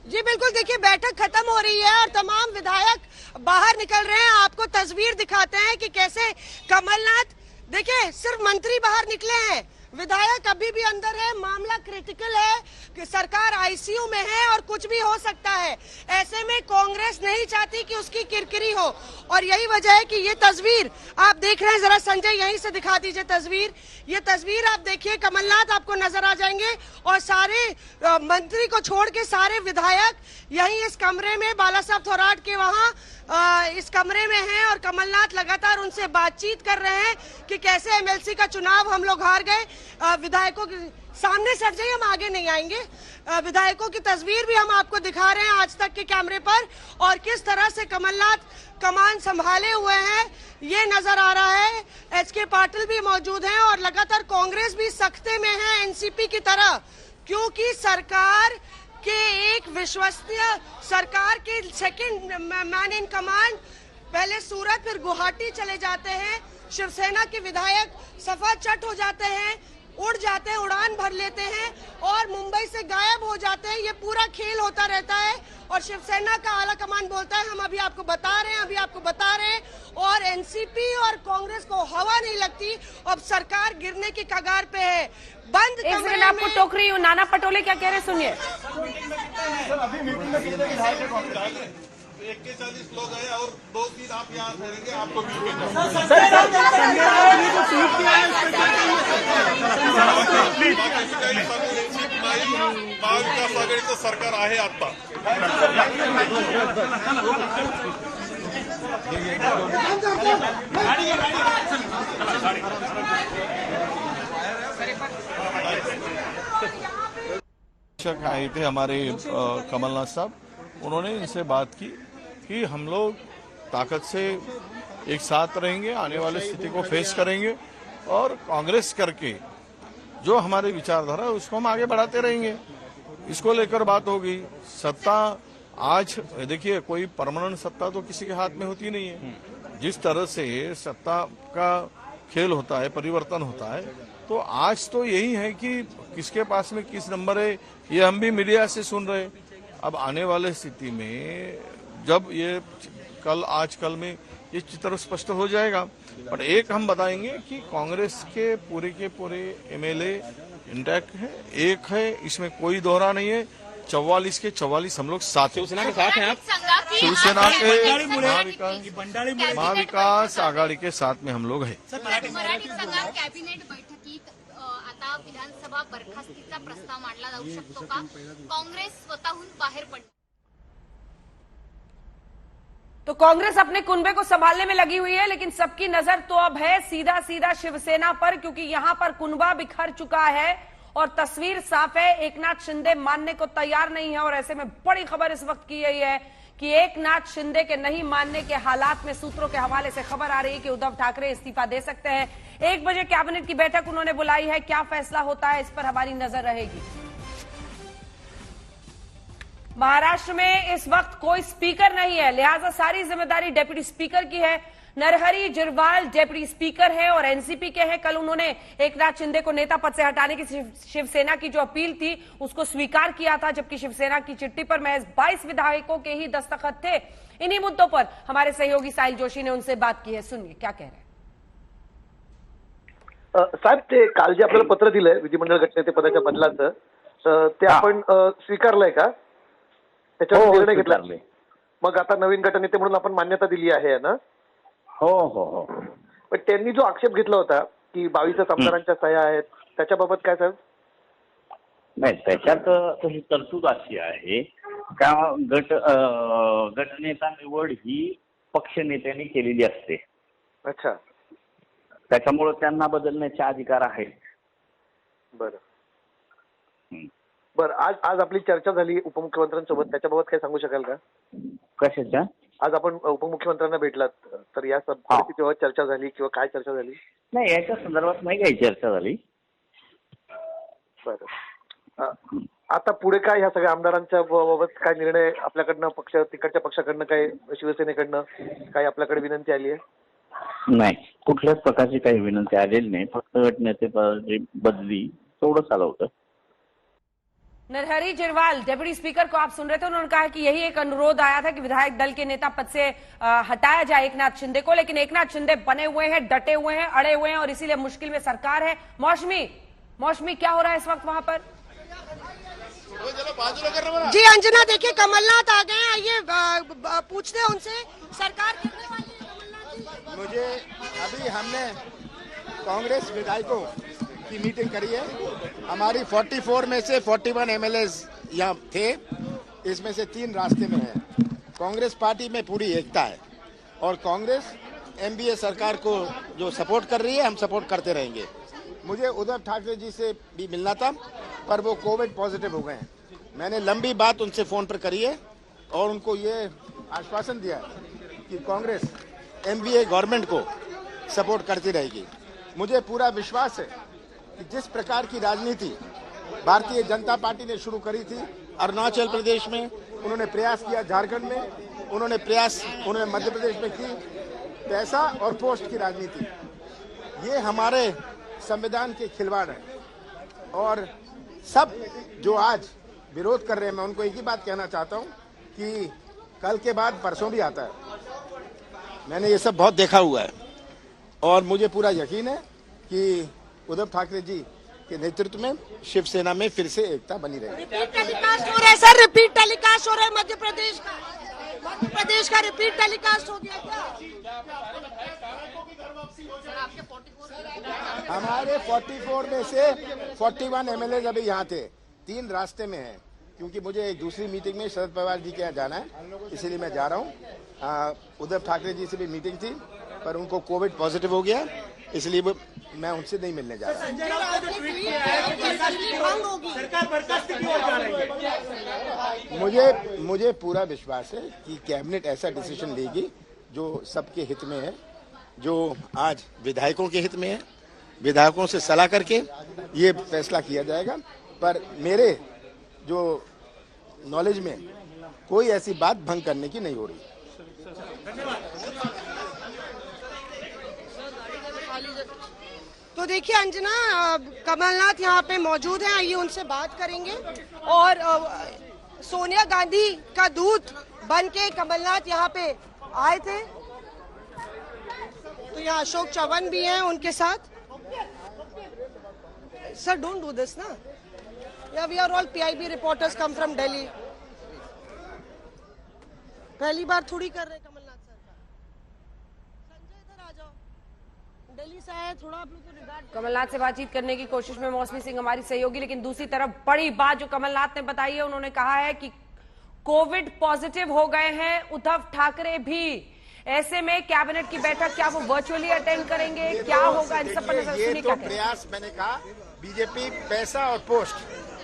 जी बिल्कुल, देखिए बैठक खत्म हो रही है और तमाम विधायक बाहर निकल रहे हैं। आपको तस्वीर दिखाते हैं कि कैसे कमलनाथ, देखिए सिर्फ मंत्री बाहर निकले हैं, विधायक अभी भी अंदर है। मामला क्रिटिकल है कि सरकार आईसीयू में है और कुछ भी हो सकता है। ऐसे में कांग्रेस नहीं चाहती कि उसकी किरकिरी हो और यही वजह है कि ये तस्वीर आप देख रहे हैं। जरा संजय यहीं से दिखा दीजिए तस्वीर। ये तस्वीर आप देखिए, कमलनाथ आपको नजर आ जाएंगे और सारे मंत्री को छोड़ के सारे विधायक यहीं इस कमरे में बाला साहब थोराट के वहां इस कमरे में हैं और कमलनाथ लगातार उनसे बातचीत कर रहे हैं कि कैसे एमएलसी का चुनाव हम लोग हार गए। विधायकों के सामने से हट जाइए, हम आगे नहीं आएंगे। विधायकों की तस्वीर भी हम आपको दिखा रहे हैं आज तक के कैमरे पर, और किस तरह से कमलनाथ कमान संभाले हुए हैं ये नजर आ रहा है। एचके पाटिल भी मौजूद हैं और लगातार कांग्रेस भी सख्ते में है एनसीपी की तरह, क्योंकि सरकार के एक विश्वसनीय सरकार के सेकंड मैन इन कमांड पहले सूरत फिर गुवाहाटी चले जाते हैं। शिवसेना के विधायक सफा चट हो जाते हैं, उड़ जाते हैं, उड़ान भर लेते हैं और मुंबई से गायब हो जाते हैं। ये पूरा खेल होता रहता है और शिवसेना का आला कमान बोलता है हम अभी आपको बता रहे हैं, और एनसीपी और कांग्रेस को हवा नहीं लगती। अब सरकार गिरने की कगार पे है। बंद कमरे में आपको टोक रही हूँ, नाना पटोले क्या कह रहे सुनिए। 41 लोग हैं और 2-3 आप यहाँ ठहरेंगे, आपको महाविकास आघाडीचं सरकार आहे आता। आए थे हमारे कमलनाथ साहब, उन्होंने इनसे बात की कि हम लोग ताकत से एक साथ रहेंगे, आने वाली स्थिति को फेस करेंगे और कांग्रेस करके जो हमारे विचारधारा है उसको हम आगे बढ़ाते रहेंगे। इसको लेकर बात होगी। सत्ता आज देखिए, कोई परमानेंट सत्ता तो किसी के हाथ में होती नहीं है। जिस तरह से सत्ता का खेल होता है, परिवर्तन होता है, तो आज तो यही है कि किसके पास में किस नंबर है, ये हम भी मीडिया से सुन रहे। अब आने वाले स्थिति में जब ये कल में ये चित्र स्पष्ट हो जाएगा। पर एक हम बताएंगे कि कांग्रेस के पूरे एमएलए इंटैक्ट है, एक है, इसमें कोई दोहरा नहीं है। 44 के 44 हम लोग साथ, शिवसेना के साथ हैं आप, शिवसेना के महाविकास आघाडी के साथ में हम लोग है। कॅबिनेट बैठकीत आता विधानसभा बरखास्तीचा प्रस्ताव मांडला जाऊ शकतो का? काँग्रेस स्वतःहून बाहेर पडली। तो कांग्रेस अपने कुनबे को संभालने में लगी हुई है, लेकिन सबकी नजर तो अब है सीधा शिवसेना पर, क्योंकि यहां पर कुनबा बिखर चुका है और तस्वीर साफ है। एकनाथ शिंदे मानने को तैयार नहीं है और ऐसे में बड़ी खबर इस वक्त की गई है कि एकनाथ शिंदे के नहीं मानने के हालात में सूत्रों के हवाले से खबर आ रही है कि उद्धव ठाकरे इस्तीफा दे सकते हैं। 1 बजे कैबिनेट की बैठक उन्होंने बुलाई है, क्या फैसला होता है इस पर हमारी नजर रहेगी। महाराष्ट्र में इस वक्त कोई स्पीकर नहीं है, लिहाजा सारी जिम्मेदारी डिप्टी स्पीकर की है। नरहरी जिरवाल डिप्टी स्पीकर है और एनसीपी के हैं। कल उन्होंने एकनाथ शिंदे को नेता पद से हटाने की शिवसेना की जो अपील थी उसको स्वीकार किया था, जबकि शिवसेना की चिट्ठी पर महज 22 विधायकों के ही दस्तखत थे। इन्हीं मुद्दों पर हमारे सहयोगी साहिल जोशी ने उनसे बात की है, सुनिए क्या कह रहे हैं। साहेब, ते काल जे आपल्याला पत्र दिलंय विधिमंडळ गटनेते पदाच्या बदलाचं, ते आपण स्वीकारलंय का? त्याच्यावर निर्णय घेतला? मग आता नवीन गटनेते म्हणून आपण मान्यता दिली आहे ना? हो हो हो. पण त्यांनी जो आक्षेप घेतला होता की 22 आमदारांच्या सह्या आहेत, त्याच्याबाबत काय साहेब? नाही, त्याच्यात तशी तरतूद अशी आहे का गटनेता निवड ही पक्ष नेत्यांनी केलेली असते. अच्छा. त्याच्यामुळे त्यांना बदलण्याचे अधिकार आहेत. बरं बरं. आज आपली चर्चा झाली उपमुख्यमंत्र्यांसोबत, त्याच्याबाबत काय सांगू शकाल का? कशाच्या? आज आपण उपमुख्यमंत्र्यांना भेटलात, तर या परिस्थितीवर चर्चा झाली किंवा काय चर्चा झाली? नाही, याच्या संदर्भात नाही काही चर्चा झाली. बरं. आता पुढे काय ह्या सगळ्या आमदारांच्या बाबत काय निर्णय आपल्याकडनं तिकडच्या पक्षाकडनं काय, शिवसेनेकडनं काय आपल्याकडे विनंती आली आहे? नाही, कुठल्याच प्रकारची काही विनंती आलेली नाही. फक्त गटनेते बदली तेवढंच आलं होतं. नरहरि झिरवाल, डेप्यूटी स्पीकर को आप सुन रहे थे, उन्होंने कहा कि यही एक अनुरोध आया था कि विधायक दल के नेता पद से हटाया जाए एकनाथ शिंदे को, लेकिन एकनाथ शिंदे बने हुए हैं, डटे हुए हैं, अड़े हुए हैं और इसीलिए मुश्किल में सरकार है. मौसमी क्या हो रहा है इस वक्त वहां पर? जी अंजना, देखिए कमलनाथ आ गए, आइए पूछते हैं उनसे सरकार करने वाली है. मुझे अभी हमने कांग्रेस विधायकों की मीटिंग करी है. हमारी 44 में से 41 एमएलएज यहाँ थे, इसमें से 3 रास्ते में है. कांग्रेस पार्टी में पूरी एकता है और कांग्रेस एनडीए सरकार को जो सपोर्ट कर रही है, हम सपोर्ट करते रहेंगे. मुझे उद्धव ठाकरे जी से भी मिलना था, पर वो कोविड पॉजिटिव हो गए हैं. मैंने लंबी बात उनसे फोन पर करी है और उनको ये आश्वासन दिया कि कांग्रेस एनडीए गवर्नमेंट को सपोर्ट करती रहेगी. मुझे पूरा विश्वास है कि जिस प्रकार की राजनीति भारतीय जनता पार्टी ने शुरू करी थी अरुणाचल प्रदेश में, उन्होंने प्रयास किया झारखंड में, उन्होंने मध्य प्रदेश में की, पैसा और पोस्ट की राजनीति, ये हमारे संविधान के खिलवाड़ है. और सब जो आज विरोध कर रहे हैं, मैं उनको एक ही बात कहना चाहता हूं कि कल के बाद परसों भी आता है. मैंने ये सब बहुत देखा हुआ है और मुझे पूरा यकीन है कि उद्धव ठाकरे जी के नेतृत्व में शिवसेना में फिर से एकता बनी रहेगी. रिपीट टेलीकास्ट हो रहा है सर, रिपीट टेलीकास्ट हो रहा है मध्य प्रदेश का रिपीट टेलीकास्ट हो गया क्या? हमारे 44 में से 41 एमएलए अभी यहाँ थे. 3 रास्ते में हैं, क्योंकि मुझे एक दूसरी मीटिंग में शरद पवार जी के यहाँ जाना है, इसीलिए मैं जा रहा हूँ. उद्धव ठाकरे जी से भी मीटिंग थी, पर उनको कोविड पॉजिटिव हो गया, इसलिए मैं उनसे नहीं मिलने जा रहा. मुझे पूरा विश्वास है कि कैबिनेट ऐसा डिसीजन लेगी जो सबके हित में है, जो आज विधायकों के हित में है. विधायकों से सलाह करके ये फैसला किया जाएगा, पर मेरे जो नॉलेज में कोई ऐसी बात भंग करने की नहीं हो रही. तो देखिए अंजना, कमलनाथ यहाँ पे मौजूद हैं, आइए उनसे बात करेंगे. और सोनिया गांधी का दूत बन के कमलनाथ यहाँ पे आए थे. तो यहाँ अशोक चौहान भी हैं उनके साथ. सर डोंट डू दिस ना. Yeah we are all PIB reporters come from Delhi. पहली बार थोड़ी कर रहे कमलनाथ सरकार. संजय इधर आ जाओ, दिल्ली से आए, थोड़ा आप लोग को रिगार्ड. कमलनाथ से बातचीत करने की कोशिश में मौसमी सिंह हमारी सहयोगी, लेकिन दूसरी तरफ बड़ी बात जो कमलनाथ ने बताई है, उन्होंने कहा है कि कोविड पॉजिटिव हो गए हैं उद्धव ठाकरे भी. ऐसे में कैबिनेट की बैठक क्या वो वर्चुअली अटेंड करेंगे, क्या होगा, इन सब पर नजर सुनिए. क्या प्रयास, मैंने कहा बीजेपी पैसा और पोस्ट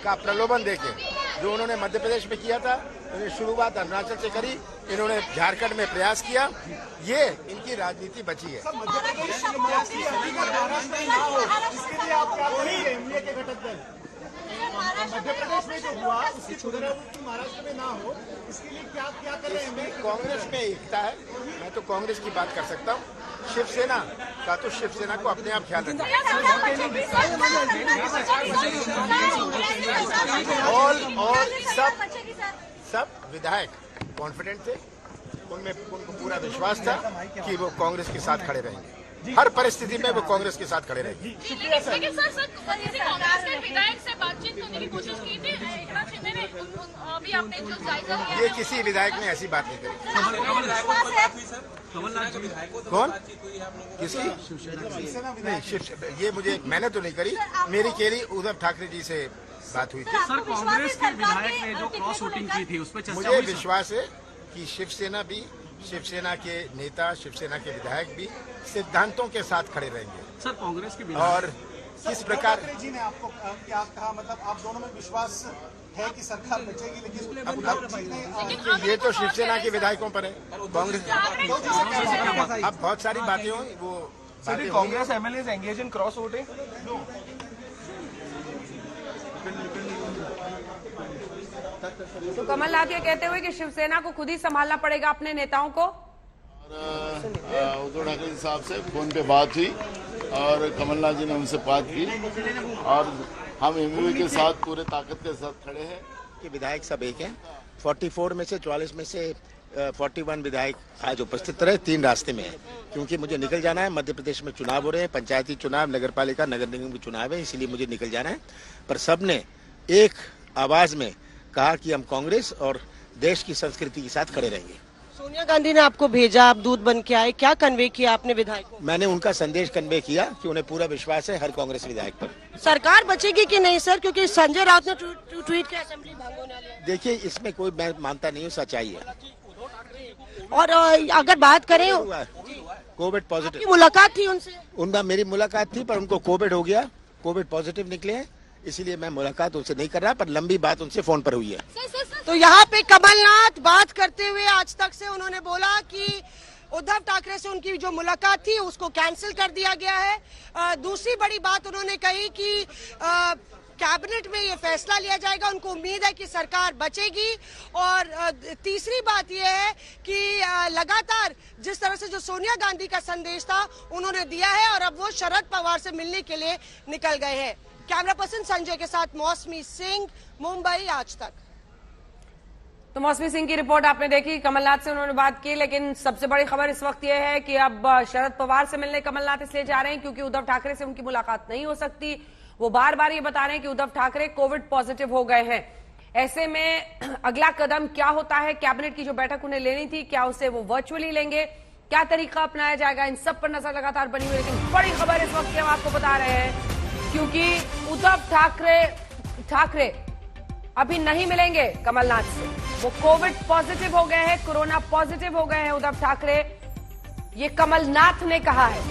का प्रलोभन देके जो उन्होंने मध्य प्रदेश में किया था, उन्होंने शुरुआत अरुणाचल से करी, इन्होंने झारखंड में प्रयास किया, ये इनकी राजनीति बची है. मध्य प्रदेश में जो हुआ उसकी पुनरावृत्ति महाराष्ट्र में ना हो, इसके लिए क्या क्या कर रहे हैं? कांग्रेस में एकता है, मैं तो कांग्रेस की बात कर सकता हूँ. शिवसेना का तो शिवसेना को अपने आप ख्याल रखना. और सब विधायक कॉन्फिडेंट थे, उनको पूरा विश्वास था कि वो कांग्रेस के साथ खड़े रहेंगे. हर परिस्थिति में वो कांग्रेस के साथ खड़े रहेंगे। लेकिन सर कांग्रेस के विधायक से बातचीत करने की कोशिश की थी, एकनाथ शिंदे ने अभी आपने जो जायजा लिया, ये किसी विधायक ने ऐसी बात नहीं करी। कौन? किसकी? नहीं, ये मैंने तो नहीं करी, मेरी केली उद्धव ठाकरे जी से बात हुई थी। सर कांग्रेस के विधायक ने जो क्रॉस वोटिंग की थी उस पर चर्चा मुझे हुई, विश्वास है कि शिवसेना के नेता, शिवसेना के विधायक भी सिद्धांतों के साथ खड़े रहेंगे। सर कांग्रेस के और किस प्रकार जी ने आपको क्या कहा, मतलब आप दोनों में विश्वास है कि सरकार बचेगी, लेकिन ये तो शिवसेना के विधायकों पर है। कांग्रेस अब बहुत सारी बातें हुई, वो Congress MLA engage in cross voting. तो कमलनाथ ये कहते हुए कि शिवसेना को खुद ही संभालना पड़ेगा अपने नेताओं को। उद्धव ठाकरे साहब से फोन पे बात हुई और कमलनाथ जी ने उनसे बात की और हम एमयूवी के साथ पूरे ताकत के साथ खड़े हैं। कि विधायक सब एक हैं, 44 में से 44 में से 41 विधायक आज उपस्थित रहे। 3 रास्ते में है, क्योंकि मुझे निकल जाना है। मध्य प्रदेश में चुनाव हो रहे हैं, पंचायती चुनाव, नगर पालिका, नगर निगम के चुनाव है, इसीलिए मुझे निकल जाना है। पर सबने एक आवाज में कहा कि हम कांग्रेस और देश की संस्कृति के साथ खड़े रहेंगे। सोनिया गांधी ने आपको भेजा, आप दूध बन के आए, क्या कन्वे किया आपने विधायकों? मैंने उनका संदेश कन्वे किया कि उन्हें पूरा विश्वास है हर कांग्रेस विधायक पर। सरकार बचेगी कि नहीं सर, क्योंकि संजय राउत ने ट्वीट किया असेंबली भंग होने वाली है। देखिए, इसमें कोई मैं मानता नहीं हूँ, सच्चाई है। और अगर बात करें कोविड पॉजिटिव, मुलाकात थी उनसे? उनका मेरी मुलाकात थी, पर उनको कोविड हो गया, कोविड पॉजिटिव निकले हैं, इसलिए मैं मुलाकात उनसे नहीं कर रहा, पर लंबी बात उनसे फोन पर हुई है। तो यहाँ पे कमलनाथ बात करते हुए आज तक से उन्होंने बोला कि उद्धव ठाकरे से उनकी जो मुलाकात थी उसको कैंसिल कर दिया गया है। दूसरी बड़ी बात उन्होंने कही कि कैबिनेट में ये फैसला लिया जाएगा, उनको उम्मीद है कि सरकार बचेगी। और तीसरी बात यह है कि लगातार जिस तरह से जो सोनिया गांधी का संदेश था उन्होंने दिया है और अब वो शरद पवार से मिलने के लिए निकल गए हैं। कैमरा पर्सन संजय के साथ मौसमी सिंह, मुंबई आज तक। तो मौसमी सिंह की रिपोर्ट आपने देखी, कमलनाथ से उन्होंने बात की, लेकिन सबसे बड़ी खबर इस वक्त यह है कि अब शरद पवार से मिलने कमलनाथ इसलिए जा रहे हैं क्योंकि उद्धव ठाकरे से उनकी मुलाकात नहीं हो सकती। वो बार बार ये बता रहे हैं कि उद्धव ठाकरे कोविड पॉजिटिव हो गए हैं। ऐसे में अगला कदम क्या होता है, कैबिनेट की जो बैठक उन्हें लेनी थी, क्या उसे वो वर्चुअली लेंगे, क्या तरीका अपनाया जाएगा, इन सब पर नजर लगातार बनी हुई। लेकिन बड़ी खबर इस वक्त हम आपको बता रहे हैं क्योंकि उद्धव ठाकरे अभी नहीं मिलेंगे कमलनाथ से। वो कोविड पॉजिटिव हो गए हैं, कोरोना पॉजिटिव हो गए हैं उद्धव ठाकरे, ये कमलनाथ ने कहा है।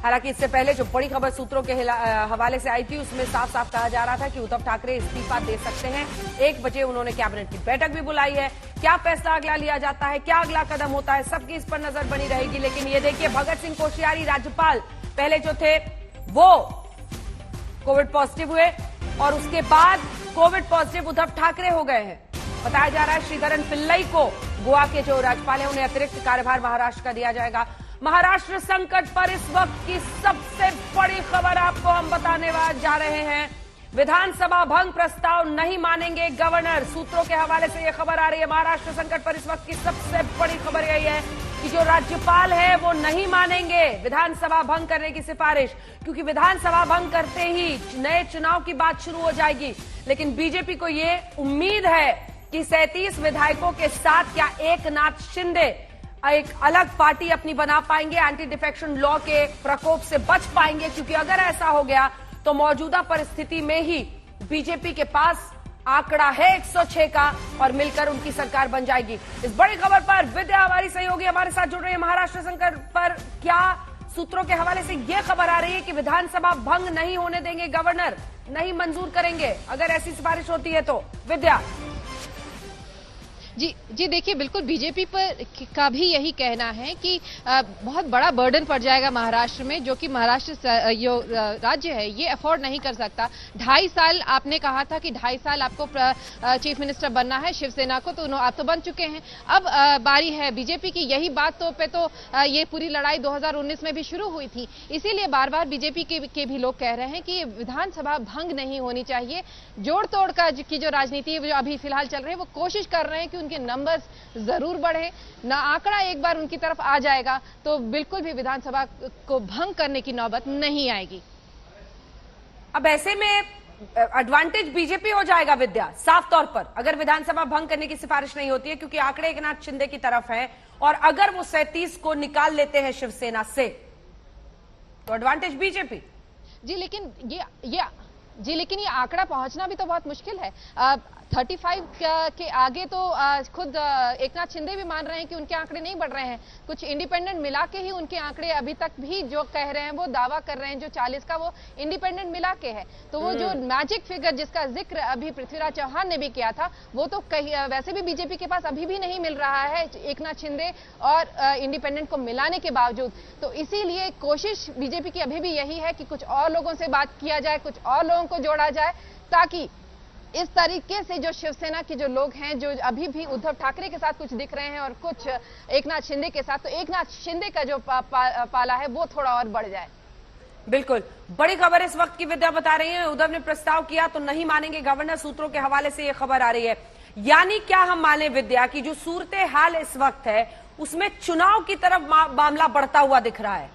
हालांकि इससे पहले जो बड़ी खबर सूत्रों के हवाले से आई थी उसमें साफ साफ कहा जा रहा था कि उद्धव ठाकरे इस्तीफा दे सकते हैं। 1 बजे उन्होंने कैबिनेट की बैठक भी बुलाई है। क्या फैसला अगला लिया जाता है, क्या अगला कदम होता है, सबकी इस पर नजर बनी रहेगी। लेकिन ये देखिए, भगत सिंह कोश्यारी राज्यपाल पहले जो थे वो कोविड पॉजिटिव हुए और उसके बाद कोविड पॉजिटिव उद्धव ठाकरे हो गए हैं। बताया जा रहा है श्रीधरन पिल्लई को, गोवा के जो राज्यपाल हैं, उन्हें अतिरिक्त कार्यभार महाराष्ट्र का दिया जाएगा। महाराष्ट्र संकट पर इस वक्त की सबसे बड़ी खबर आपको हम बताने जा रहे हैं। विधानसभा भंग प्रस्ताव नहीं मानेंगे गवर्नर, सूत्रों के हवाले से यह खबर आ रही है। महाराष्ट्र संकट पर इस वक्त की सबसे बड़ी खबर यही है कि जो राज्यपाल है वो नहीं मानेंगे विधानसभा भंग करने की सिफारिश, क्योंकि विधानसभा भंग करते ही नए चुनाव की बात शुरू हो जाएगी। लेकिन बीजेपी को ये उम्मीद है कि 37 विधायकों के साथ क्या एकनाथ शिंदे एक अलग पार्टी अपनी बना पाएंगे, एंटी डिफेक्शन लॉ के प्रकोप से बच पाएंगे, क्योंकि अगर ऐसा हो गया तो मौजूदा परिस्थिति में ही बीजेपी के पास आंकड़ा है 106 का और मिलकर उनकी सरकार बन जाएगी। इस बड़ी खबर पर विद्या हमारी सहयोगी हमारे साथ जुड़ रही है। महाराष्ट्र संकट पर क्या सूत्रों के हवाले से यह खबर आ रही है कि विधानसभा भंग नहीं होने देंगे गवर्नर, नहीं मंजूर करेंगे अगर ऐसी सिफारिश होती है तो। विद्या जी देखिए, बिल्कुल बीजेपी पर का भी यही कहना है कि बहुत बड़ा बर्डन पड़ जाएगा महाराष्ट्र में, जो कि महाराष्ट्र जो राज्य है ये अफोर्ड नहीं कर सकता। 2.5 साल आपने कहा था कि 2.5 साल आपको चीफ मिनिस्टर बनना है शिवसेना को, तो आप तो बन चुके हैं। अब बारी है बीजेपी की। यही बात तो ये पूरी लड़ाई 2019 में भी शुरू हुई थी। इसीलिए बार बार बीजेपी के भी लोग कह रहे हैं कि विधानसभा भंग नहीं होनी चाहिए। जोड़ तोड़ का की जो राजनीति जो अभी फिलहाल चल रही है वो कोशिश कर रहे हैं कि उनके नंबर्स जरूर बढ़े ना, आंकड़ा एक बार उनकी तरफ आ जाएगा तो बिल्कुल भी विधानसभा को भंग करने की नौबत नहीं आएगी। अब ऐसे में एडवांटेज बीजेपी हो जाएगा विद्या, साफ तौर पर, अगर विधानसभा भंग करने की सिफारिश नहीं होती है, क्योंकि आंकड़े एकनाथ शिंदे की तरफ हैं और अगर वो 37 को निकाल लेते हैं शिवसेना से तो एडवांटेज बीजेपी। जी लेकिन ये आंकड़ा पहुंचना भी तो बहुत मुश्किल है। 35 के आगे तो खुद एकनाथ शिंदे भी मान रहे हैं कि उनके आंकड़े नहीं बढ़ रहे हैं। कुछ इंडिपेंडेंट मिला के ही उनके आंकड़े अभी तक भी जो कह रहे हैं, वो दावा कर रहे हैं जो 40 का, वो इंडिपेंडेंट मिला के है। तो वो जो मैजिक फिगर जिसका जिक्र अभी पृथ्वीराज चौहान ने भी किया था, वो तो वैसे भी बीजेपी के पास अभी भी नहीं मिल रहा है एकनाथ शिंदे और इंडिपेंडेंट को मिलाने के बावजूद। तो इसीलिए कोशिश बीजेपी की अभी भी यही है कि कुछ और लोगों से बात किया जाए, कुछ और लोगों को जोड़ा जाए, ताकि इस तरीके से जो शिवसेना के जो लोग हैं जो अभी भी उद्धव ठाकरे के साथ कुछ दिख रहे हैं और कुछ एकनाथ शिंदे के साथ, तो एकनाथ शिंदे का जो पाला है वो थोड़ा और बढ़ जाए। बिल्कुल बड़ी खबर इस वक्त की विद्या बता रही है, उद्धव ने प्रस्ताव किया तो नहीं मानेंगे गवर्नर, सूत्रों के हवाले से यह खबर आ रही है। यानी क्या हम माने विद्या की जो सूरत हाल इस वक्त है उसमें चुनाव की तरफ मामला बढ़ता हुआ दिख रहा है?